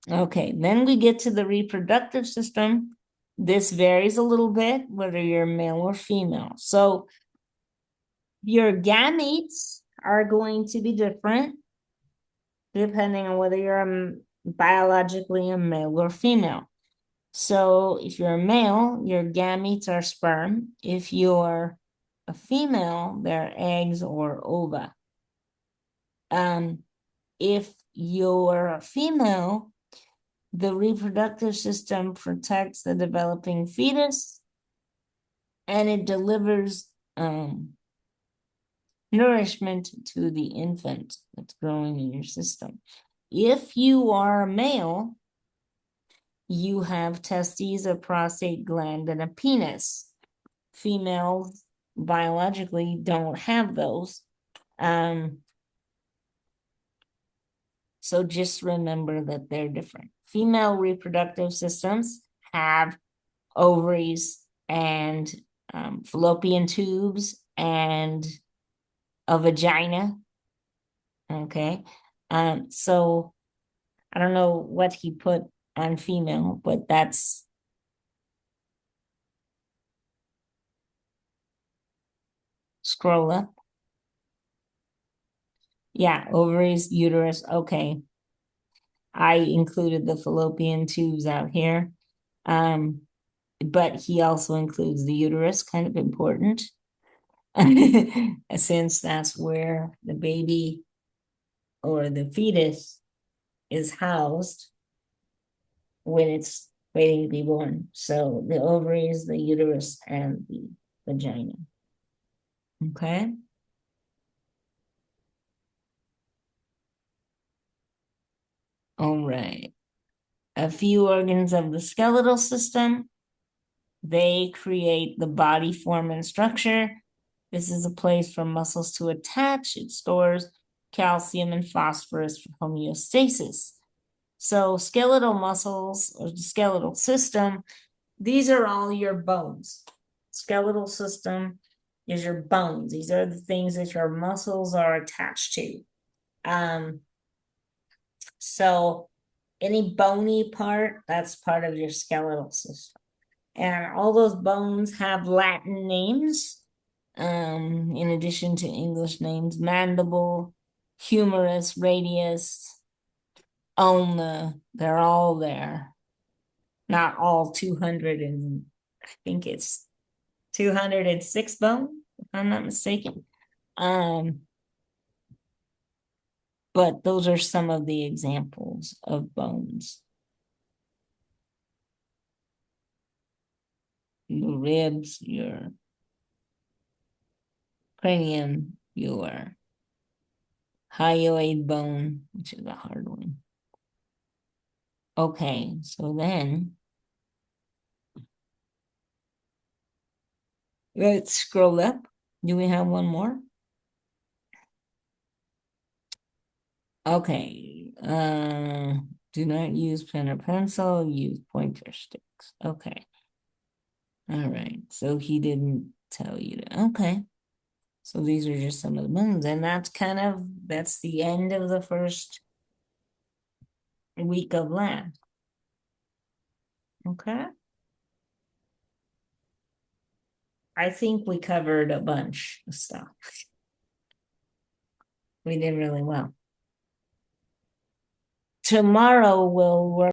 Okay, then we get to the reproductive system. This varies a little bit, whether you're male or female. So your gametes are going to be different depending on whether you're biologically a male or female. So if you're a male, your gametes are sperm. If you're a female, they're eggs or ova. If you're a female, the reproductive system protects the developing fetus and it delivers nourishment to the infant that's growing in your system. If you are a male, you have testes, a prostate gland, and a penis. Females biologically don't have those. So just remember that they're different. Female reproductive systems have ovaries and fallopian tubes and a vagina. Okay. So I don't know what he put on female, but that's scroll up. Yeah, ovaries, uterus. Okay. I included the fallopian tubes out here. But he also includes the uterus, kind of important, since that's where the baby or the fetus is housed when it's waiting to be born. So the ovaries, the uterus, and the vagina. Okay. All right. A few organs of the skeletal system. They create the body form and structure. This is a place for muscles to attach. It stores calcium and phosphorus for homeostasis. So skeletal muscles or the skeletal system, these are all your bones. Skeletal system is your bones. These are the things that your muscles are attached to. So any bony part, that's part of your skeletal system. And all those bones have Latin names, in addition to English names: mandible, humerus, radius, ulna. They're all there. Not all 200 and I think it's 206 bone, if I'm not mistaken. But those are some of the examples of bones. Your ribs, your cranium, your hyoid bone, which is a hard one. Okay, so then let's scroll up. Do we have one more? Okay, do not use pen or pencil, use pointer sticks. Okay. All right, so he didn't tell you to, okay. So these are just some of the bones, and that's the end of the first week of lab. Okay. I think we covered a bunch of stuff. We did really well. Tomorrow we'll work